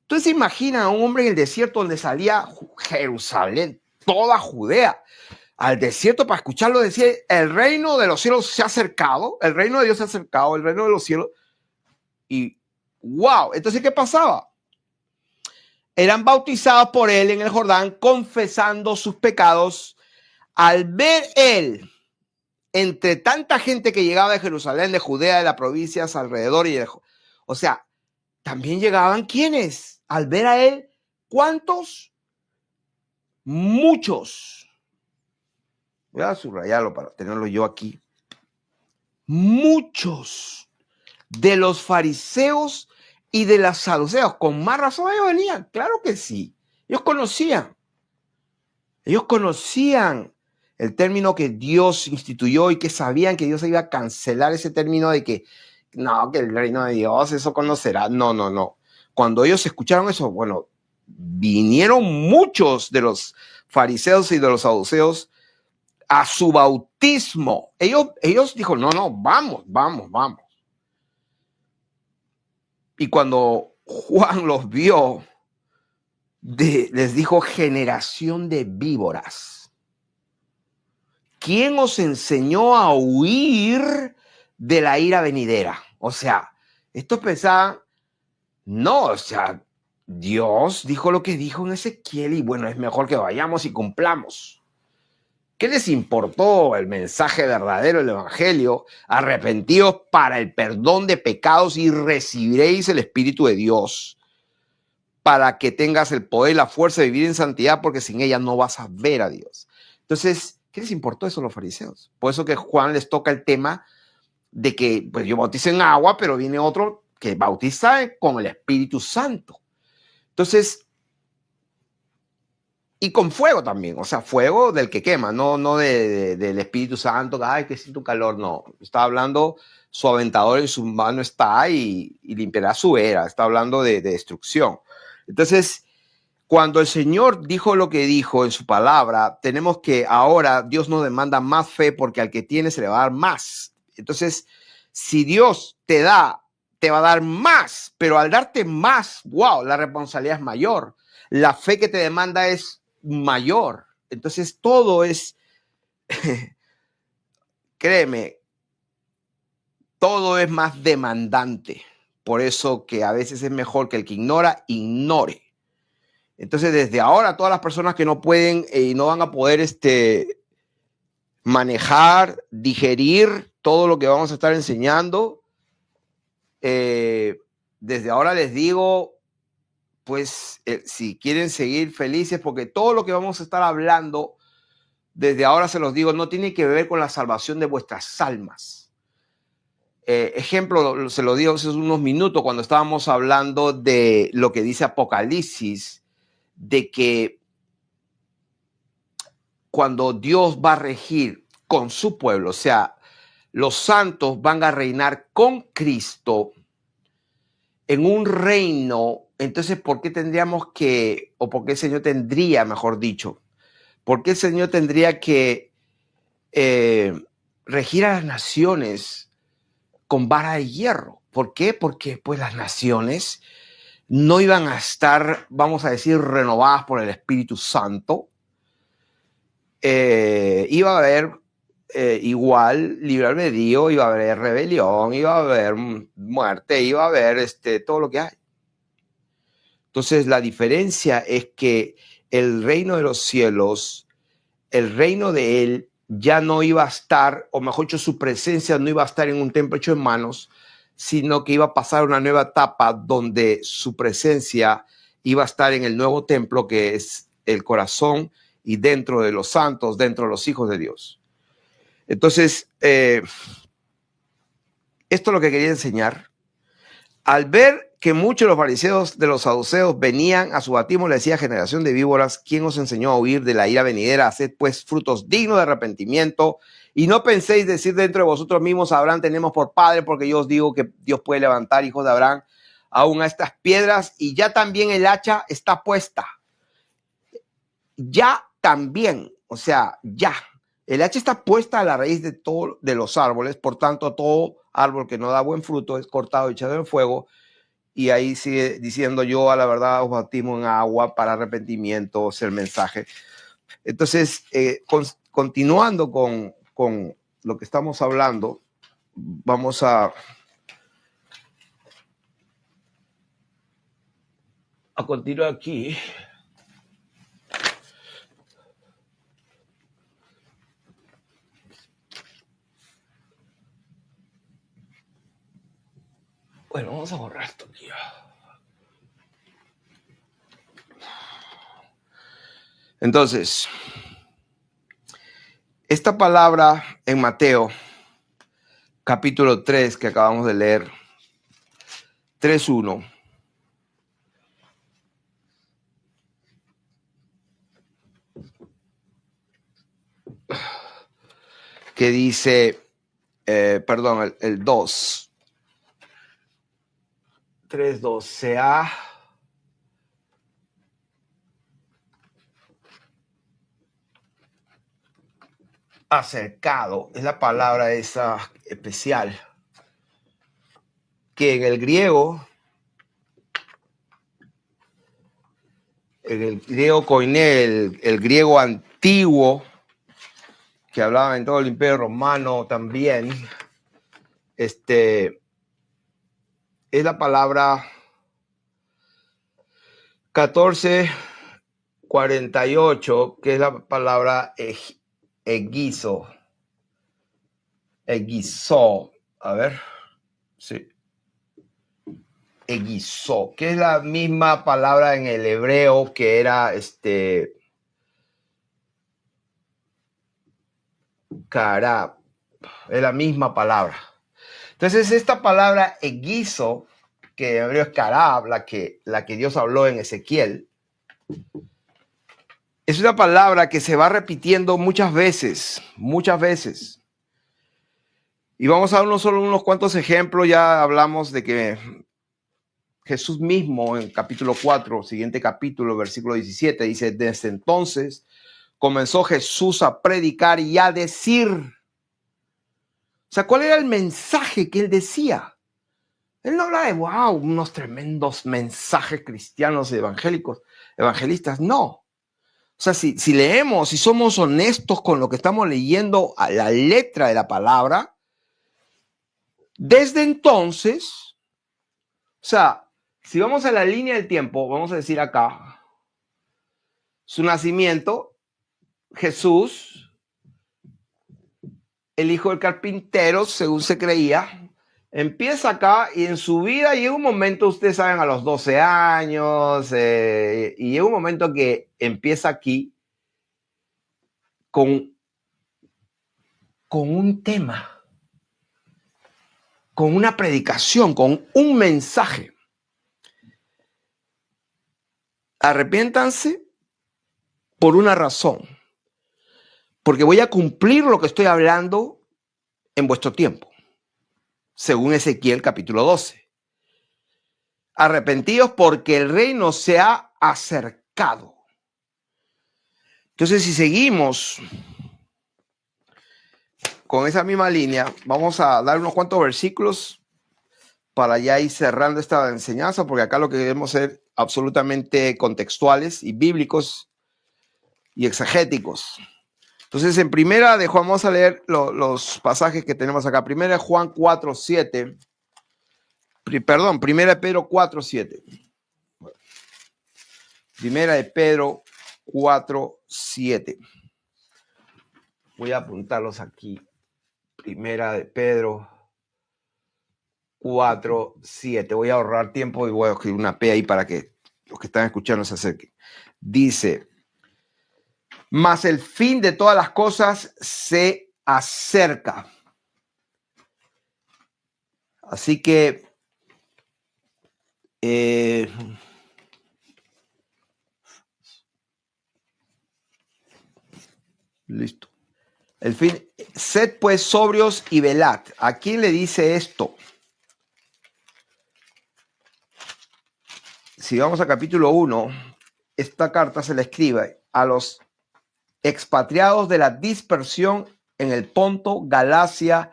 Entonces imagina a un hombre en el desierto donde salía Jerusalén, toda Judea, al desierto para escucharlo decir, el reino de los cielos se ha acercado, el reino de Dios se ha acercado, el reino de los cielos. Y wow, entonces ¿qué pasaba? Eran bautizados por él en el Jordán, confesando sus pecados. Al ver él, entre tanta gente que llegaba de Jerusalén, de Judea, de las provincias alrededor, o sea, también llegaban ¿quiénes? Al ver a él, ¿cuántos? Muchos. Voy a subrayarlo para tenerlo yo aquí. Muchos de los fariseos y de los saduceos. Con más razón ellos venían. Claro que sí. Ellos conocían el término que Dios instituyó y que sabían que Dios iba a cancelar ese término de que no, que el reino de Dios, eso conocerá. No. Cuando ellos escucharon eso, bueno, vinieron muchos de los fariseos y de los saduceos a su bautismo. Ellos dijo, no, vamos. Y cuando Juan los vio, les dijo, generación de víboras. ¿Quién os enseñó a huir de la ira venidera? O sea, estos pensaban, no, o sea, Dios dijo lo que dijo en Ezequiel y bueno, es mejor que vayamos y cumplamos. ¿Qué les importó el mensaje verdadero, el evangelio? Arrepentíos para el perdón de pecados y recibiréis el Espíritu de Dios para que tengas el poder y la fuerza de vivir en santidad, porque sin ella no vas a ver a Dios. Entonces, ¿qué les importó eso a los fariseos? Por eso que Juan les toca el tema de que pues yo bautizo en agua, pero viene otro que bautiza con el Espíritu Santo. Entonces, y con fuego también, o sea, fuego del que quema, no del Espíritu Santo, ay, que siento calor, no. Está hablando, su aventador en su mano está y limpiará su era, está hablando de destrucción. Entonces, cuando el Señor dijo lo que dijo en su palabra, tenemos que ahora Dios nos demanda más fe porque al que tiene se le va a dar más. Entonces, si Dios te da, te va a dar más, pero al darte más, wow, la responsabilidad es mayor. La fe que te demanda es mayor. Entonces todo es, créeme, todo es más demandante. Por eso que a veces es mejor que el que ignora, ignore. Entonces desde ahora todas las personas que no pueden y no van a poder manejar, digerir todo lo que vamos a estar enseñando. Desde ahora les digo, pues, si quieren seguir felices, porque todo lo que vamos a estar hablando, desde ahora se los digo, no tiene que ver con la salvación de vuestras almas. Ejemplo, se lo digo hace unos minutos cuando estábamos hablando de lo que dice Apocalipsis, de que cuando Dios va a regir con su pueblo, o sea, los santos van a reinar con Cristo en un reino. Entonces, ¿por qué tendríamos que, o por qué el Señor tendría, mejor dicho, por qué el Señor tendría que regir a las naciones con vara de hierro? ¿Por qué? Porque pues las naciones no iban a estar, vamos a decir, renovadas por el Espíritu Santo. Iba a haber igual libre albedrío, iba a haber rebelión, iba a haber muerte, iba a haber todo lo que hay. Entonces la diferencia es que el reino de los cielos, el reino de él ya no iba a estar, o mejor dicho, su presencia no iba a estar en un templo hecho en manos, sino que iba a pasar una nueva etapa donde su presencia iba a estar en el nuevo templo, que es el corazón y dentro de los santos, dentro de los hijos de Dios. Entonces, esto es lo que quería enseñar. Al ver que muchos de los fariseos de los saduceos venían a su bautismo, le decía: generación de víboras, ¿quién os enseñó a huir de la ira venidera? Haced pues frutos dignos de arrepentimiento, y no penséis decir dentro de vosotros mismos: Abraham tenemos por padre, porque yo os digo que Dios puede levantar hijos de Abraham aún a estas piedras, y ya también el hacha está puesta. Ya también, o sea, ya. El hacha está puesta a la raíz de todos de los árboles, por tanto, todo árbol que no da buen fruto es cortado y echado en fuego. Y ahí sigue diciendo: yo a la verdad os bautismo en agua para arrepentimiento, es el mensaje. Entonces, continuando con lo que estamos hablando, vamos a continuar aquí. Bueno, vamos a borrar esto aquí. Entonces, esta palabra en Mateo, capítulo 3, que acabamos de leer, 3:1, que dice, perdón, el 2, 3:2, se ha acercado, es la palabra esa especial, que en el griego koiné, el griego antiguo, que hablaba en todo el Imperio Romano también, es la palabra 1448, que es la palabra egizo. A ver, sí. Egizo, que es la misma palabra en el hebreo que era karab, es la misma palabra. Entonces, esta palabra egizo, que en hebreo es karab, la que Dios habló en Ezequiel, es una palabra que se va repitiendo muchas veces. Y vamos a dar unos cuantos ejemplos. Ya hablamos de que Jesús mismo en capítulo 4, siguiente capítulo, versículo 17, dice: desde entonces comenzó Jesús a predicar y a decir. O sea, ¿cuál era el mensaje que él decía? Él no habla de, wow, unos tremendos mensajes cristianos evangélicos, evangelistas, no. O sea, si leemos, si somos honestos con lo que estamos leyendo a la letra de la palabra, desde entonces, o sea, si vamos a la línea del tiempo, vamos a decir acá, su nacimiento, Jesús, el hijo del carpintero, según se creía, empieza acá y en su vida llega un momento, ustedes saben, a los 12 años, y llega un momento que empieza aquí con un tema, con una predicación, con un mensaje. Arrepiéntanse por una razón, porque voy a cumplir lo que estoy hablando en vuestro tiempo, según Ezequiel capítulo 12. Arrepentíos porque el reino se ha acercado. Entonces, si seguimos con esa misma línea, vamos a dar unos cuantos versículos para ya ir cerrando esta enseñanza, porque acá lo que queremos ser absolutamente contextuales y bíblicos y exegéticos. Entonces, en primera de Juan, vamos a leer los pasajes que tenemos acá. Primera de Juan 4:7. Perdón, primera de Pedro 4:7. Primera de Pedro 4:7. Voy a apuntarlos aquí. Primera de Pedro 4:7. Voy a ahorrar tiempo y voy a escribir una P ahí para que los que están escuchando se acerquen. Dice: mas el fin de todas las cosas se acerca. Así que listo. El fin, sed pues sobrios y velad. ¿A quién le dice esto? Si vamos a capítulo 1, esta carta se le escribe a los expatriados de la dispersión en el Ponto, Galacia,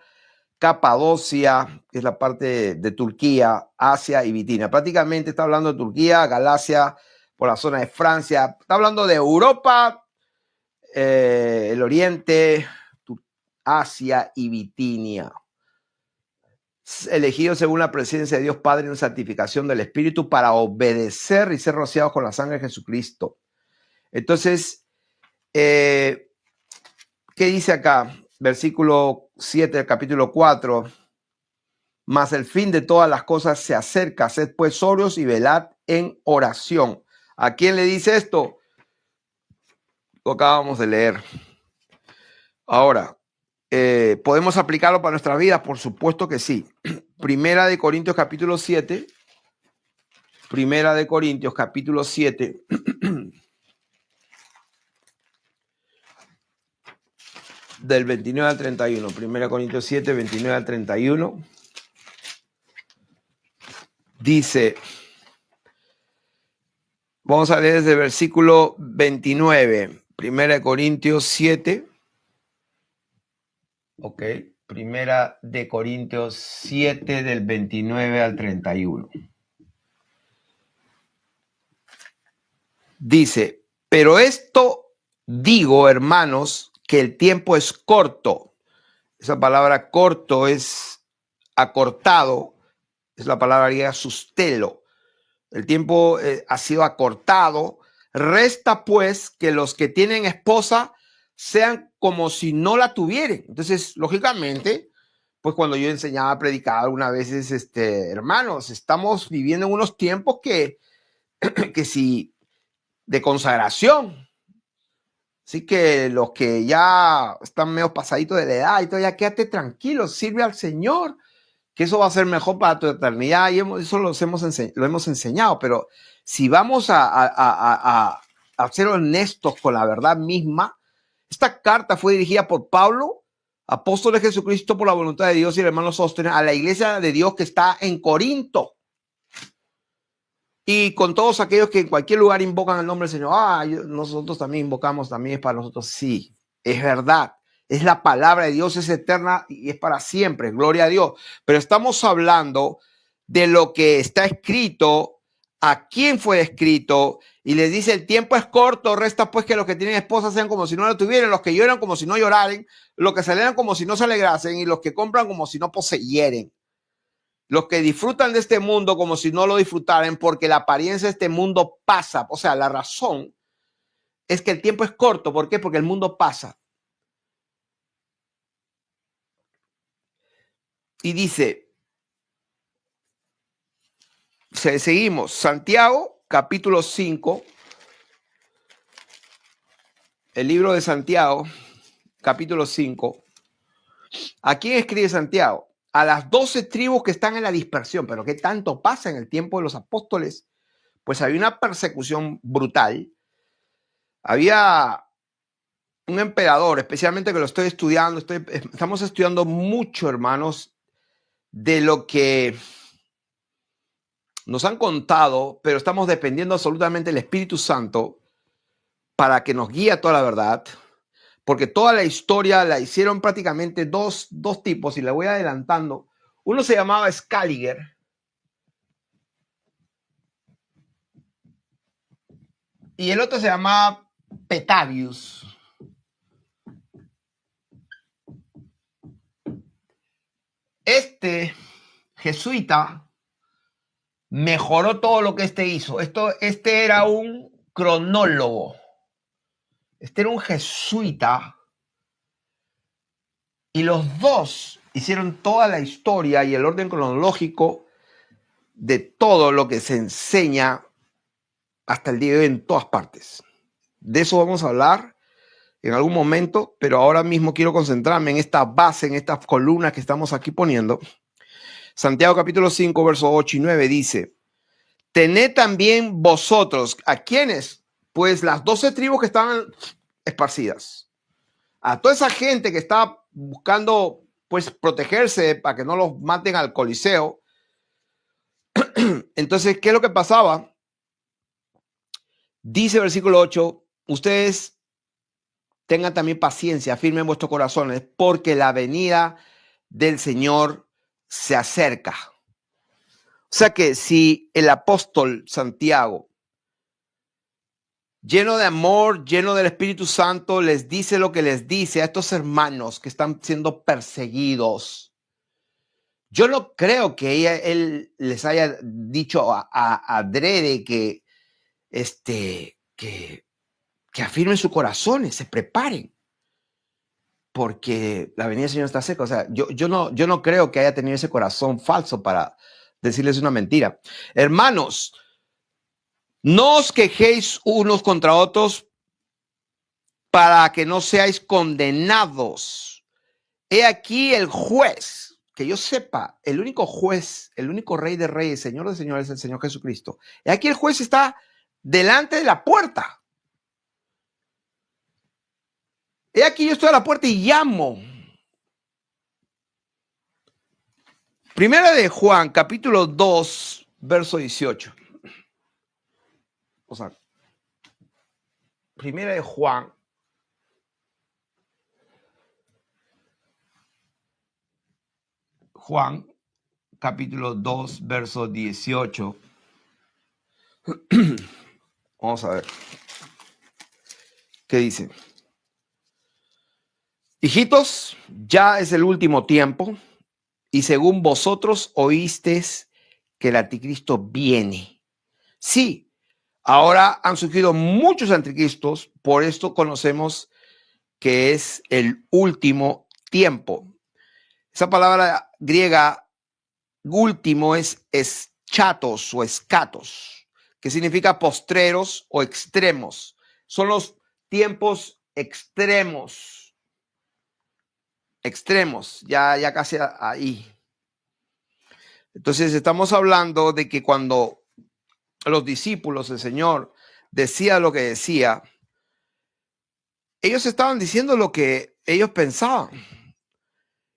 Capadocia, que es la parte de Turquía, Asia y Bitinia. Prácticamente está hablando de Turquía, Galacia, por la zona de Francia. Está hablando de Europa, el Oriente, Asia y Bitinia. Elegidos según la presencia de Dios Padre en santificación del Espíritu para obedecer y ser rociados con la sangre de Jesucristo. Entonces, ¿qué dice acá? Versículo 7 del capítulo 4. Mas el fin de todas las cosas se acerca. Sed pues sobrios y velad en oración. ¿A quién le dice esto? Lo acabamos de leer. Ahora, ¿podemos aplicarlo para nuestra vida? Por supuesto que sí. Primera de Corintios capítulo 7. Primera de Corintios capítulo 7. Del 29 al 31. Primera de Corintios 7, 29 al 31. Dice, vamos a leer desde el versículo 29. Primera de Corintios 7. Ok. Primera de Corintios 7 del 29 al 31. Dice, pero esto digo, hermanos, que el tiempo es corto. Esa palabra corto es acortado, es la palabra griega sustelo. El tiempo ha sido acortado. Resta pues que los que tienen esposa sean como si no la tuvieran. Entonces, lógicamente, pues cuando yo enseñaba a predicar algunas veces, hermanos, estamos viviendo en unos tiempos que si de consagración. Así que los que ya están medio pasaditos de la edad y todo, ya quédate tranquilo, sirve al Señor, que eso va a ser mejor para tu eternidad. Y eso lo hemos enseñado, pero si vamos a ser honestos con la verdad misma, esta carta fue dirigida por Pablo, apóstol de Jesucristo por la voluntad de Dios y el hermano Sóstenes, a la iglesia de Dios que está en Corinto. Y con todos aquellos que en cualquier lugar invocan el nombre del Señor, nosotros también invocamos, también es para nosotros. Sí, es verdad. Es la palabra de Dios, es eterna y es para siempre. Gloria a Dios. Pero estamos hablando de lo que está escrito, a quién fue escrito. Y les dice, el tiempo es corto, resta pues que los que tienen esposa sean como si no la tuvieran, los que lloran como si no lloraren, los que se alegran como si no se alegrasen y los que compran como si no poseyeren. Los que disfrutan de este mundo como si no lo disfrutaran, porque la apariencia de este mundo pasa. O sea, la razón es que el tiempo es corto. ¿Por qué? Porque el mundo pasa. Y dice, seguimos, Santiago, capítulo 5, el libro de Santiago, capítulo 5. ¿A quién escribe Santiago? A las 12 tribus que están en la dispersión. Pero ¿qué tanto pasa en el tiempo de los apóstoles? Pues había una persecución brutal. Había un emperador, especialmente que lo estoy estudiando, estamos estudiando mucho, hermanos, de lo que nos han contado, pero estamos dependiendo absolutamente del Espíritu Santo para que nos guíe a toda la verdad, porque toda la historia la hicieron prácticamente dos tipos, y le voy adelantando. Uno se llamaba Scaliger, y el otro se llamaba Petavius. Este jesuita mejoró todo lo que este hizo. Este era un cronólogo. Este era un jesuita. Y los dos hicieron toda la historia y el orden cronológico de todo lo que se enseña hasta el día de hoy en todas partes. De eso vamos a hablar en algún momento, pero ahora mismo quiero concentrarme en esta base, en estas columnas que estamos aquí poniendo. Santiago capítulo 5, versos 8 y 9 dice, tened también vosotros, ¿a quiénes? Pues las 12 tribus que estaban esparcidas. A toda esa gente que estaba buscando pues protegerse para que no los maten al Coliseo. Entonces, ¿qué es lo que pasaba? Dice versículo 8, ustedes tengan también paciencia, firmen vuestros corazones, porque la venida del Señor se acerca. O sea que si el apóstol Santiago, lleno de amor, lleno del Espíritu Santo, les dice lo que les dice a estos hermanos que están siendo perseguidos, yo no creo que él les haya dicho adrede que afirmen sus corazones, se preparen, porque la venida del Señor está cerca. O sea, yo no creo que haya tenido ese corazón falso para decirles una mentira. Hermanos, no os quejéis unos contra otros para que no seáis condenados. He aquí el juez, que yo sepa, el único juez, el único rey de reyes, señor de señores, es el Señor Jesucristo. He aquí el juez está delante de la puerta. He aquí yo estoy a la puerta y llamo. Primera de Juan, capítulo 2, verso 18. O sea, Primera de Juan, capítulo 2, verso 18. Vamos a ver. ¿Qué dice? Hijitos, ya es el último tiempo, y según vosotros oísteis que el anticristo viene. Sí, ahora han surgido muchos anticristos, por esto conocemos que es el último tiempo. Esa palabra griega último es eschatos o escatos, que significa postreros o extremos. Son los tiempos extremos. Extremos, ya casi ahí. Entonces estamos hablando de que cuando los discípulos, el Señor decía lo que decía, ellos estaban diciendo lo que ellos pensaban.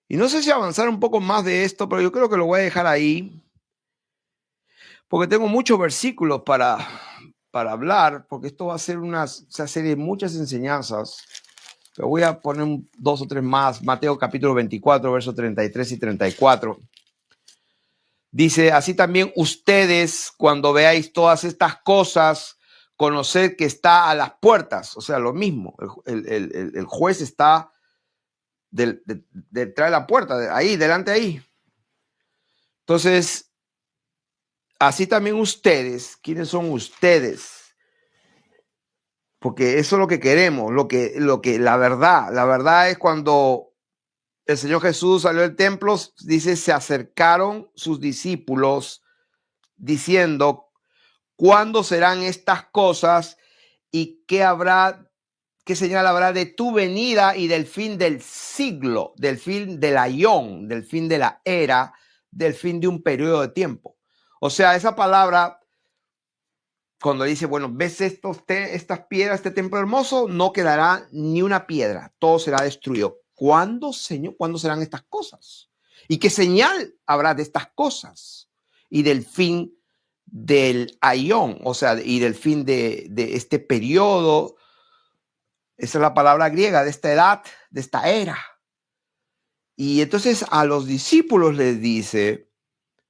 Y no sé si avanzar un poco más de esto, pero yo creo que lo voy a dejar ahí, porque tengo muchos versículos para hablar, porque esto va a ser una serie de muchas enseñanzas. Pero voy a poner 2 o 3 más. Mateo capítulo 24, versos 33 y 34. Dice, así también ustedes, cuando veáis todas estas cosas, conoced que está a las puertas. O sea, lo mismo. El juez está detrás de la puerta, ahí, delante ahí. Entonces, así también ustedes, ¿quiénes son ustedes? Porque eso es lo que queremos, la verdad es cuando el Señor Jesús salió del templo, dice, se acercaron sus discípulos diciendo, ¿cuándo serán estas cosas y qué señal habrá de tu venida y del fin del siglo, del fin del aión, del fin de la era, del fin de un periodo de tiempo? O sea, esa palabra, cuando dice, bueno, ¿ves estas piedras, este templo hermoso? No quedará ni una piedra, todo será destruido. ¿Cuándo, Señor? ¿Cuándo serán estas cosas? ¿Y qué señal habrá de estas cosas? Y del fin del aión, o sea, y del fin de este periodo. Esa es la palabra griega, de esta edad, de esta era. Y entonces a los discípulos les dice,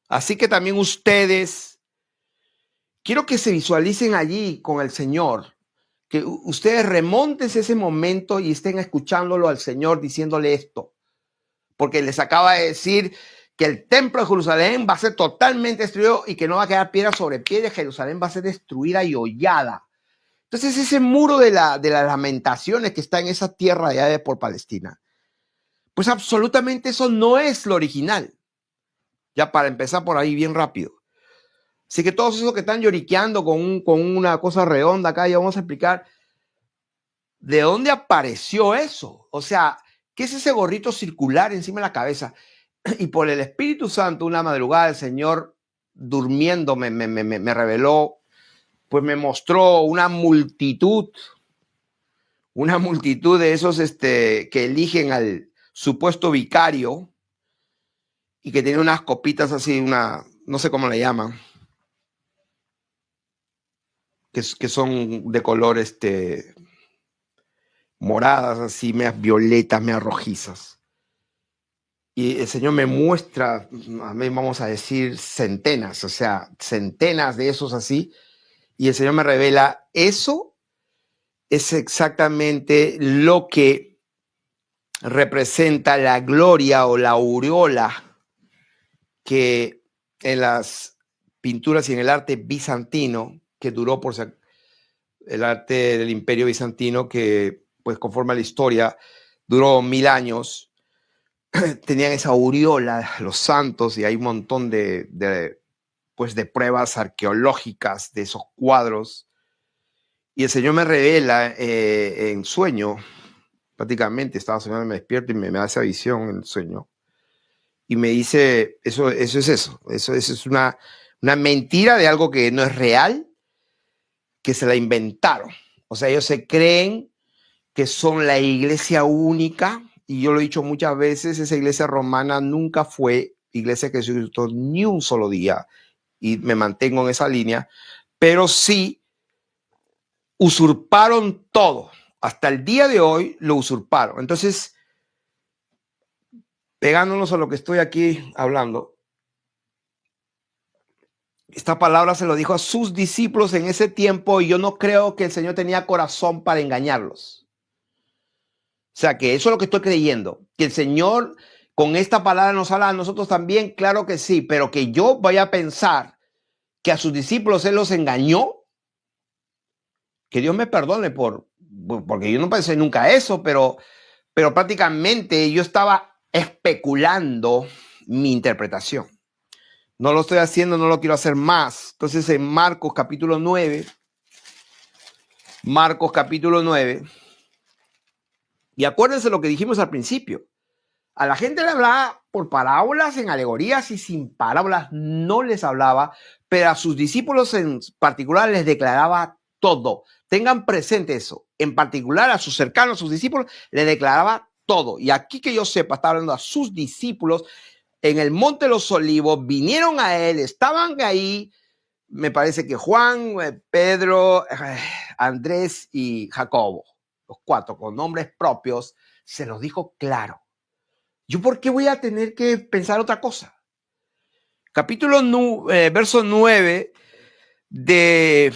así que también ustedes, quiero que se visualicen allí con el Señor, que ustedes remonten ese momento y estén escuchándolo al Señor diciéndole esto, porque les acaba de decir que el templo de Jerusalén va a ser totalmente destruido y que no va a quedar piedra sobre piedra, Jerusalén va a ser destruida y hollada. Entonces ese muro de las lamentaciones que está en esa tierra allá de por Palestina, pues absolutamente eso no es lo original. Ya para empezar por ahí bien rápido. Así que todos esos que están lloriqueando con una cosa redonda acá, ya vamos a explicar de dónde apareció eso. O sea, ¿qué es ese gorrito circular encima de la cabeza? Y por el Espíritu Santo, una madrugada, el Señor durmiendo me reveló, pues me mostró una multitud de esos que eligen al supuesto vicario y que tiene unas copitas así, no sé cómo le llaman, que son de color moradas, así, medias violetas, medias rojizas. Y el Señor me muestra, a mí vamos a decir centenas, o sea, centenas de esos así, y el Señor me revela, eso es exactamente lo que representa la gloria o la aureola que en las pinturas y en el arte bizantino, que duró por el arte del Imperio Bizantino, que pues conforme a la historia duró 1000 años, tenían esa aureola, los santos, y hay un montón de pruebas arqueológicas de esos cuadros. Y el Señor me revela en sueño, prácticamente estaba soñando, me despierto y me da esa visión en el sueño. Y me dice, eso es una mentira de algo que no es real, que se la inventaron. O sea, ellos se creen que son la iglesia única, y yo lo he dicho muchas veces, esa iglesia romana nunca fue iglesia que se Jesucristo ni un solo día, y me mantengo en esa línea, pero sí usurparon todo. Hasta el día de hoy lo usurparon. Entonces, pegándonos a lo que estoy aquí hablando, esta palabra se lo dijo a sus discípulos en ese tiempo, y yo no creo que el Señor tenía corazón para engañarlos. O sea, que eso es lo que estoy creyendo, que el Señor con esta palabra nos habla a nosotros también, claro que sí, pero que yo vaya a pensar que a sus discípulos Él los engañó, que Dios me perdone porque yo no pensé nunca eso, pero prácticamente yo estaba especulando mi interpretación. No lo estoy haciendo, no lo quiero hacer más. Entonces en Marcos capítulo 9, y acuérdense lo que dijimos al principio. A la gente le hablaba por parábolas, en alegorías, y sin parábolas no les hablaba, pero a sus discípulos en particular les declaraba todo. Tengan presente eso. En particular a sus cercanos, a sus discípulos, les declaraba todo. Y aquí que yo sepa, está hablando a sus discípulos en el Monte de los Olivos, vinieron a él, estaban ahí, me parece que Juan, Pedro, Andrés y Jacobo, los 4 con nombres propios, se los dijo claro. ¿Yo por qué voy a tener que pensar otra cosa? Verso 9 ¿dónde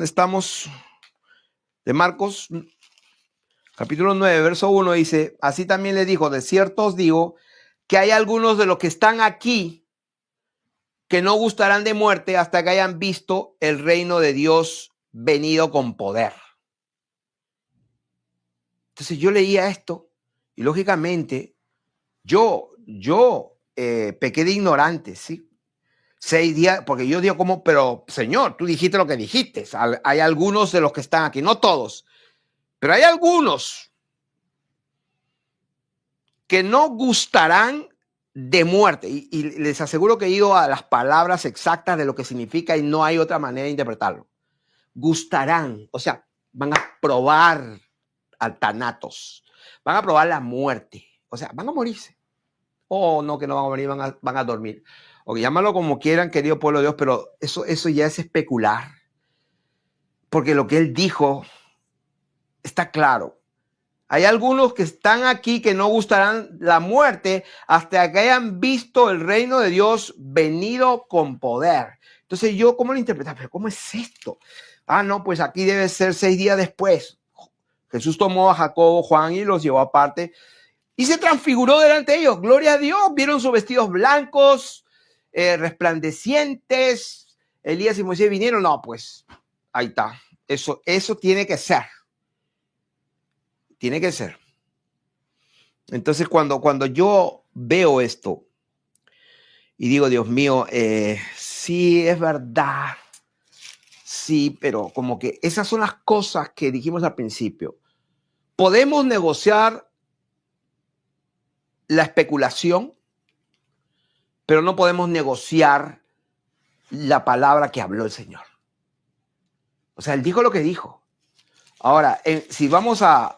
estamos? De Marcos, capítulo 9, verso 1 dice, así también le dijo, de cierto os digo, que hay algunos de los que están aquí que no gustarán de muerte hasta que hayan visto el reino de Dios venido con poder. Entonces yo leía esto y lógicamente Yo pequé de ignorante, ¿sí? 6 días, porque yo digo como, pero Señor, tú dijiste lo que dijiste. Hay algunos de los que están aquí, no todos, pero hay algunos que no gustarán de muerte. Y les aseguro que he ido a las palabras exactas de lo que significa y no hay otra manera de interpretarlo. Gustarán, o sea, van a probar al Thanatos, van a probar la muerte, o sea, van a morirse. No, que no van a morir, van a dormir. O llámalo como quieran, querido pueblo de Dios, pero eso ya es especular. Porque lo que él dijo está claro. Hay algunos que están aquí que no gustarán la muerte hasta que hayan visto el reino de Dios venido con poder. Entonces yo, ¿cómo lo interpreto? ¿Pero cómo es esto? No, pues aquí debe ser 6 días después. Jesús tomó a Jacobo, Juan y los llevó aparte y se transfiguró delante de ellos. Gloria a Dios. Vieron sus vestidos blancos, resplandecientes. Elías y Moisés vinieron. No, pues ahí está. Eso tiene que ser. Tiene que ser. Entonces, cuando yo veo esto y digo, Dios mío, sí, es verdad. Sí, pero como que esas son las cosas que dijimos al principio. Podemos negociar la especulación, pero no podemos negociar la palabra que habló el Señor. O sea, él dijo lo que dijo. Ahora, si vamos a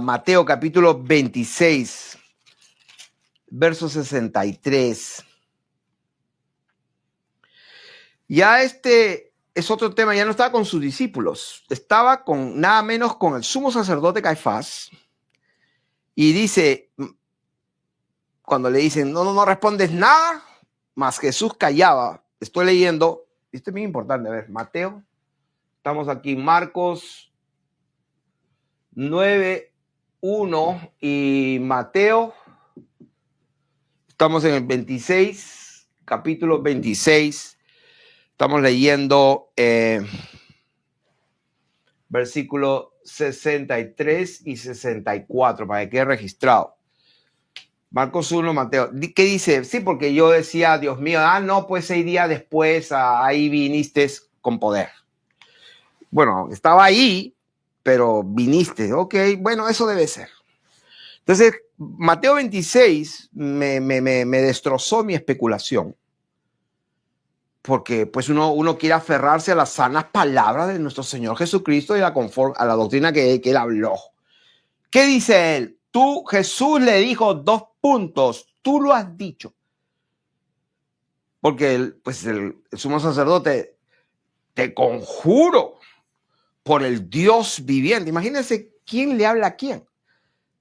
Mateo capítulo 26, verso 63. Ya este es otro tema, ya no estaba con sus discípulos, estaba con nada menos con el sumo sacerdote Caifás. Y dice, cuando le dicen, no respondes nada, más Jesús callaba. Estoy leyendo, esto es muy importante, a ver, Mateo, estamos aquí, Marcos 9:1 y Mateo, estamos en el 26, capítulo 26, estamos leyendo versículo 63 y 64, para que quede registrado. Marcos 1, Mateo. ¿Qué dice? Sí, porque yo decía, Dios mío, no, pues 6 días después ahí viniste con poder. Bueno, estaba ahí, pero viniste. Ok, bueno, eso debe ser. Entonces, Mateo 26 me destrozó mi especulación. Porque pues uno quiere aferrarse a las sanas palabras de nuestro Señor Jesucristo y a la doctrina que él habló. ¿Qué dice él? Jesús le dijo 2 puntos. Tú lo has dicho. Porque el sumo sacerdote, te conjuro por el Dios viviente. Imagínense quién le habla a quién.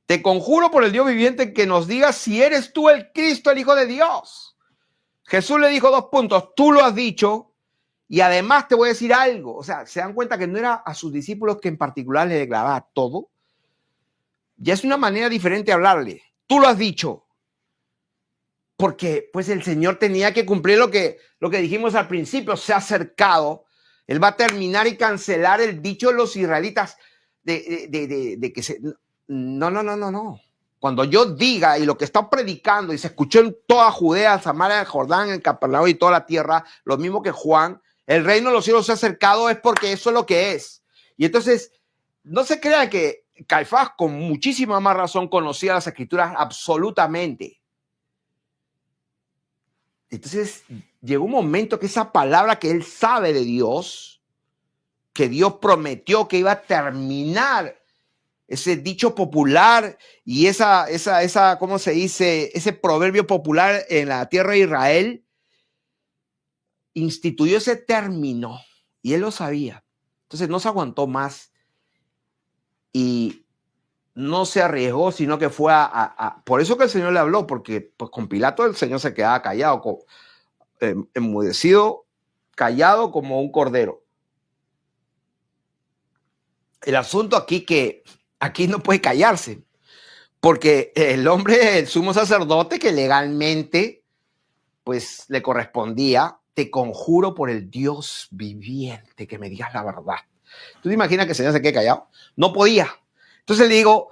Te conjuro por el Dios viviente que nos digas si eres tú el Cristo, el Hijo de Dios. Jesús le dijo 2 puntos. Tú lo has dicho. Y además te voy a decir algo. O sea, se dan cuenta que no era a sus discípulos que en particular le declaraba todo. Ya es una manera diferente de hablarle. Tú lo has dicho. Porque pues el Señor tenía que cumplir lo que dijimos al principio. Se ha acercado. Él va a terminar y cancelar el dicho de los israelitas de que se... No. Cuando yo diga, y lo que está predicando y se escuchó en toda Judea, Samaria, el Jordán, en Capernaum y toda la tierra, lo mismo que Juan, el reino de los cielos se ha acercado, es porque eso es lo que es. Y entonces, no se crea que Caifás, con muchísima más razón, conocía las escrituras absolutamente. Entonces, llegó un momento que esa palabra que él sabe de Dios, que Dios prometió que iba a terminar, ese dicho popular y esa, ¿cómo se dice? Ese proverbio popular en la tierra de Israel, instituyó ese término y él lo sabía. Entonces no se aguantó más y no se arriesgó, sino que fue por eso que el Señor le habló, porque pues con Pilato el Señor se quedaba callado, enmudecido, callado como un cordero. El asunto aquí que aquí no puede callarse, porque el hombre, el sumo sacerdote que legalmente pues le correspondía, te conjuro por el Dios viviente que me digas la verdad. ¿Tú te imaginas que el Señor se quede callado? No podía. Entonces le digo,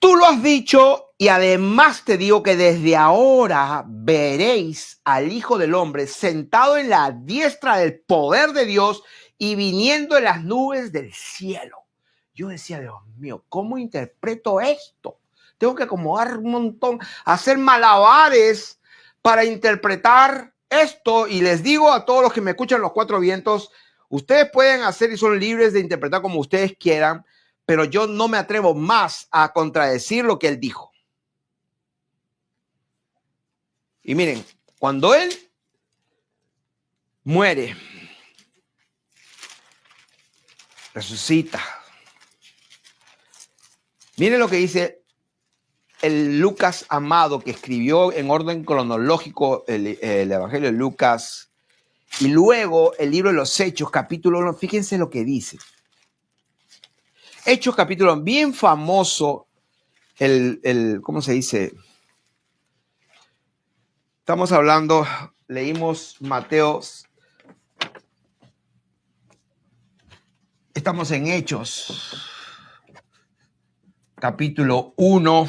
Tú lo has dicho y además te digo que desde ahora veréis al Hijo del Hombre sentado en la diestra del poder de Dios y viniendo en las nubes del cielo. Yo decía, Dios mío, ¿cómo interpreto esto? Tengo que acomodar un montón, hacer malabares para interpretar esto. Y les digo a todos los que me escuchan los cuatro vientos, ustedes pueden hacer y son libres de interpretar como ustedes quieran, pero yo no me atrevo más a contradecir lo que él dijo. Y miren, cuando él muere, resucita, miren lo que dice el Lucas amado, que escribió en orden cronológico el Evangelio de Lucas, y luego el libro de los Hechos, capítulo 1, fíjense lo que dice. Hechos, capítulo 1, bien famoso, ¿cómo se dice? Estamos hablando, leímos Mateo, estamos en Hechos, capítulo 1.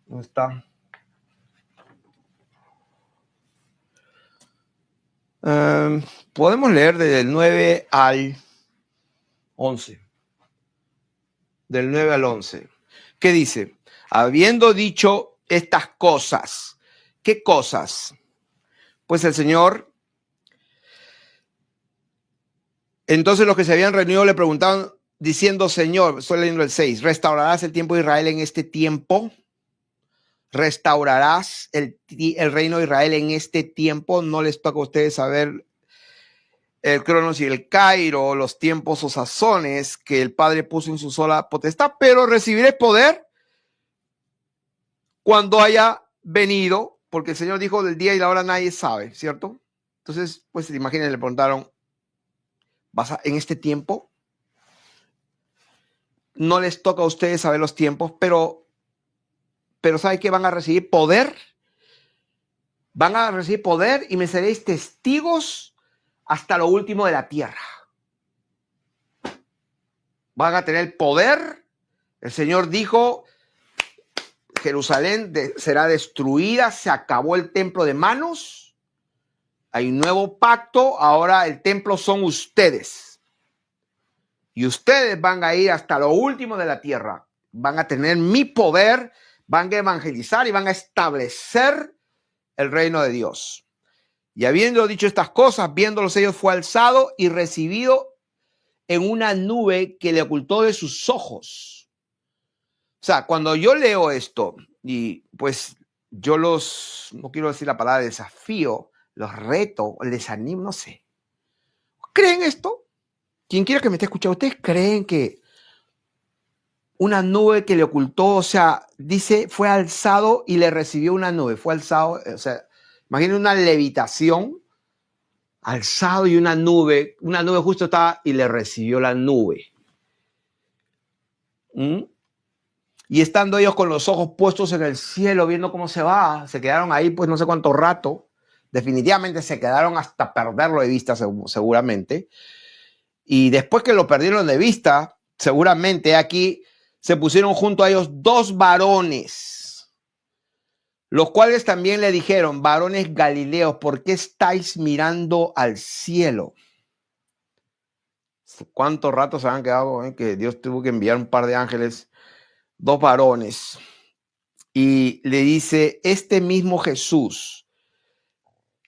¿Dónde está? Podemos leer desde el 9 al 11. Del 9 al 11. ¿Qué dice? Habiendo dicho estas cosas. ¿Qué cosas? Pues el Señor. Entonces los que se habían reunido le preguntaban diciendo, Señor, estoy leyendo el 6, ¿restaurarás el tiempo de Israel en este tiempo? ¿Restaurarás el reino de Israel en este tiempo? No les toca a ustedes saber el cronos y el cairo, los tiempos o sazones que el Padre puso en su sola potestad, pero recibiré poder cuando haya venido, porque el Señor dijo del día y la hora nadie sabe, ¿cierto? Entonces, pues imagínense, le preguntaron, en este tiempo? No les toca a ustedes saber los tiempos, pero ¿saben qué? Van a recibir poder. Van a recibir poder y me seréis testigos hasta lo último de la tierra. Van a tener poder. El Señor dijo, Jerusalén será destruida, se acabó el templo de manos. Hay un nuevo pacto, ahora el templo son ustedes. Y ustedes van a ir hasta lo último de la tierra. Van a tener mi poder, van a evangelizar y van a establecer el reino de Dios. Y habiendo dicho estas cosas, viéndolos ellos, fue alzado y recibido en una nube que le ocultó de sus ojos. O sea, cuando yo leo esto, y pues yo no quiero decir la palabra desafío, los reto, les animo, no sé. ¿Creen esto? Quien quiera que me esté escuchando, ¿ustedes creen que una nube que le ocultó, o sea, dice, fue alzado y le recibió una nube, fue alzado, o sea, imaginen una levitación, alzado y una nube justo estaba y le recibió la nube. Y estando ellos con los ojos puestos en el cielo, viendo cómo se va, se quedaron ahí pues no sé cuánto rato, definitivamente se quedaron hasta perderlo de vista seguramente, y después que lo perdieron de vista, seguramente aquí se pusieron junto a ellos dos varones, los cuales también le dijeron, varones galileos, ¿por qué estáis mirando al cielo? ¿Cuánto rato se han quedado? Que Dios tuvo que enviar un par de ángeles, dos varones. Y le dice, este mismo Jesús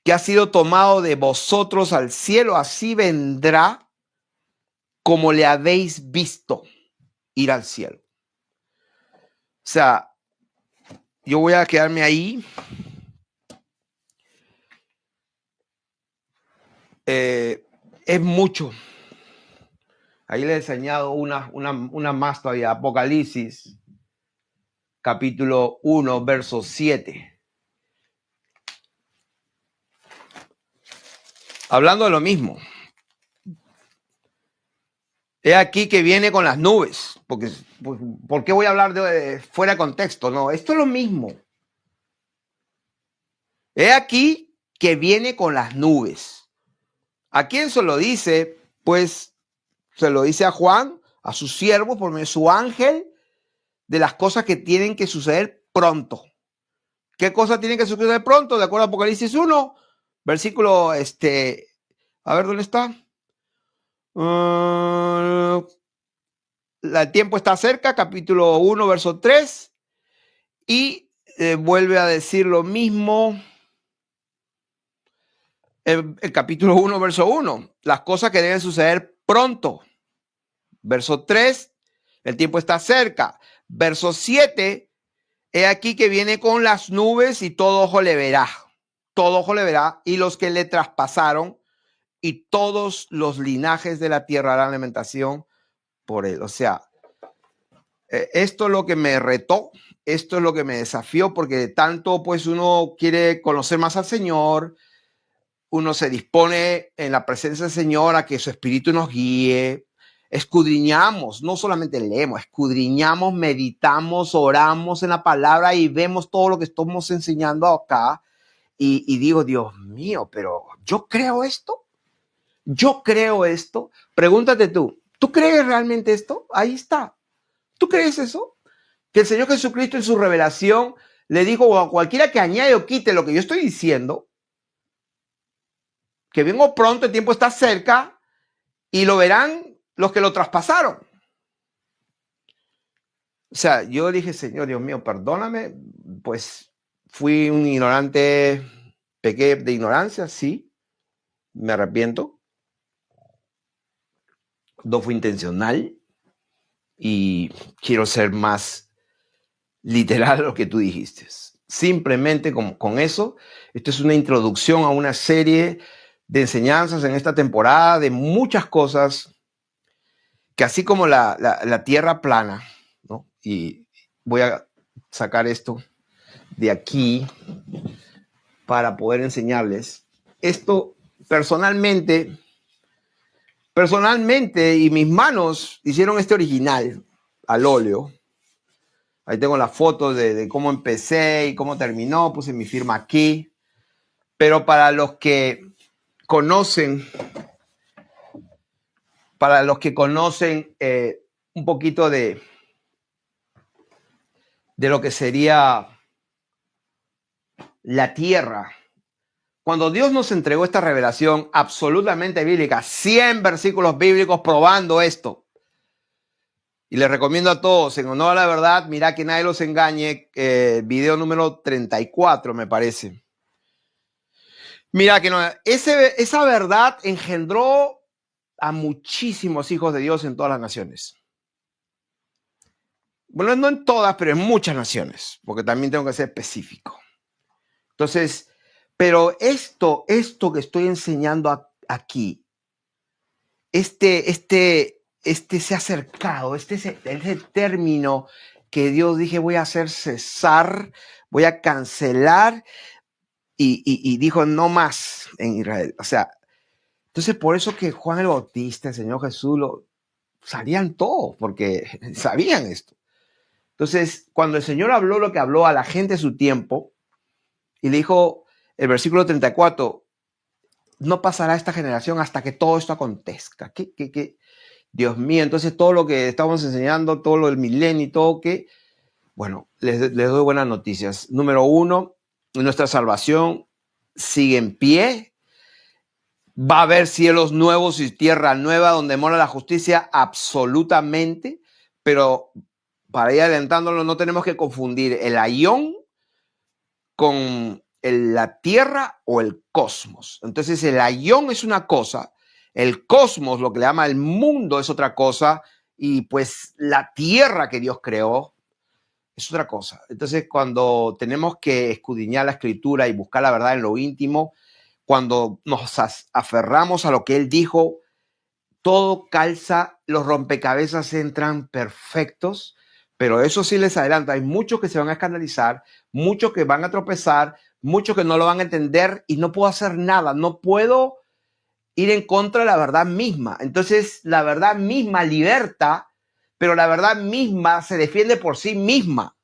que ha sido tomado de vosotros al cielo, así vendrá como le habéis visto ir al cielo. O sea, yo voy a quedarme ahí. Es mucho. Ahí les he enseñado una más todavía. Apocalipsis, capítulo 1, verso 7. Hablando de lo mismo. He aquí que viene con las nubes. ¿Por qué voy a hablar de fuera de contexto? No, esto es lo mismo. He aquí que viene con las nubes. ¿A quién se lo dice? Pues se lo dice a Juan, a su siervo, por medio de su ángel, de las cosas que tienen que suceder pronto. ¿Qué cosas tienen que suceder pronto? De acuerdo a Apocalipsis 1, versículo, a ver, ¿dónde está? El tiempo está cerca, capítulo 1, verso 3, y vuelve a decir lo mismo el capítulo 1, verso 1, las cosas que deben suceder pronto. Verso 3, el tiempo está cerca. Verso 7, he aquí que viene con las nubes y todo ojo le verá. Todo ojo le verá, y los que le traspasaron y todos los linajes de la tierra harán lamentación por él. O sea, esto es lo que me retó, esto es lo que me desafió, porque tanto pues uno quiere conocer más al Señor, uno se dispone en la presencia del Señor a que su espíritu nos guíe, escudriñamos, no solamente leemos, escudriñamos, meditamos, oramos en la palabra y vemos todo lo que estamos enseñando acá y digo, Dios mío, pero ¿yo creo esto? ¿Yo creo esto? Pregúntate ¿tú crees realmente esto? Ahí está. ¿Tú crees eso? Que el Señor Jesucristo en su revelación le dijo a cualquiera que añade o quite lo que yo estoy diciendo, que vengo pronto, el tiempo está cerca y lo verán los que lo traspasaron. O sea, yo dije, Señor, Dios mío, perdóname, pues fui un ignorante, pequé de ignorancia, sí, me arrepiento. No fue intencional y quiero ser más literal a lo que tú dijiste. Simplemente con eso, esto es una introducción a una serie de enseñanzas en esta temporada de muchas cosas que así como la tierra plana, ¿no? Y voy a sacar esto de aquí para poder enseñarles. Esto personalmente, y mis manos hicieron este original al óleo. Ahí tengo la foto de cómo empecé y cómo terminó, puse mi firma aquí. Pero para los que conocen, un poquito de lo que sería la tierra, cuando Dios nos entregó esta revelación absolutamente bíblica, 100 versículos bíblicos probando esto, y les recomiendo a todos, en honor a la verdad, mira que nadie los engañe, video número 34 me parece. Mira que no, esa verdad engendró a muchísimos hijos de Dios en todas las naciones. Bueno, no en todas, pero en muchas naciones, porque también tengo que ser específico. Entonces, pero esto que estoy enseñando aquí, se ha acercado, ese término que Dios dije, voy a hacer cesar, voy a cancelar, y dijo, no más en Israel. O sea, entonces por eso que Juan el Bautista, el Señor Jesús, sabían todo, porque sabían esto. Entonces, cuando el Señor habló lo que habló a la gente de su tiempo, y le dijo, el versículo 34, no pasará esta generación hasta que todo esto acontezca. ¿Qué? Dios mío, entonces todo lo que estamos enseñando, todo lo del milenio y todo, bueno, les doy buenas noticias. Número 1, nuestra salvación sigue en pie. Va a haber cielos nuevos y tierra nueva donde mora la justicia, absolutamente. Pero para ir adelantándolo, no tenemos que confundir el aión con la tierra o el cosmos. Entonces el aión es una cosa, el cosmos, lo que le llama el mundo, es otra cosa, y pues la tierra que Dios creó es otra cosa. Entonces cuando tenemos que escudriñar la escritura y buscar la verdad en lo íntimo, cuando nos aferramos a lo que Él dijo, todo calza, los rompecabezas entran perfectos, pero eso sí les adelanto, hay muchos que se van a escandalizar, muchos que van a tropezar, muchos que no lo van a entender y no puedo hacer nada, no puedo ir en contra de la verdad misma. Entonces la verdad misma liberta, pero la verdad misma se defiende por sí misma.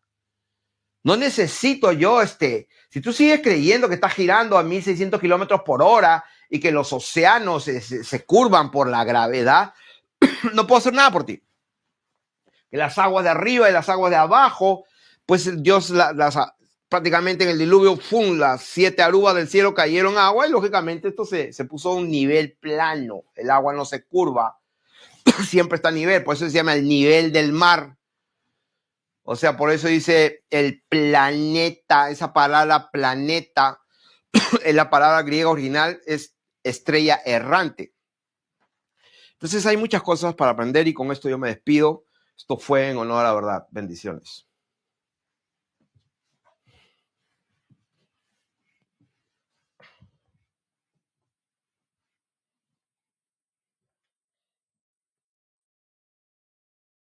No necesito yo, si tú sigues creyendo que estás girando a 1600 kilómetros por hora y que los océanos se curvan por la gravedad, no puedo hacer nada por ti. las aguas de arriba y las aguas de abajo, pues Dios prácticamente en el diluvio, ¡fum!, las 7 arugas del cielo cayeron agua y lógicamente esto se puso a un nivel plano. El agua no se curva, siempre está a nivel, por eso se llama el nivel del mar. O sea, por eso dice el planeta, esa palabra planeta, es la palabra griega original, es estrella errante. Entonces hay muchas cosas para aprender y con esto yo me despido. Esto fue En Honor a la Verdad. Bendiciones.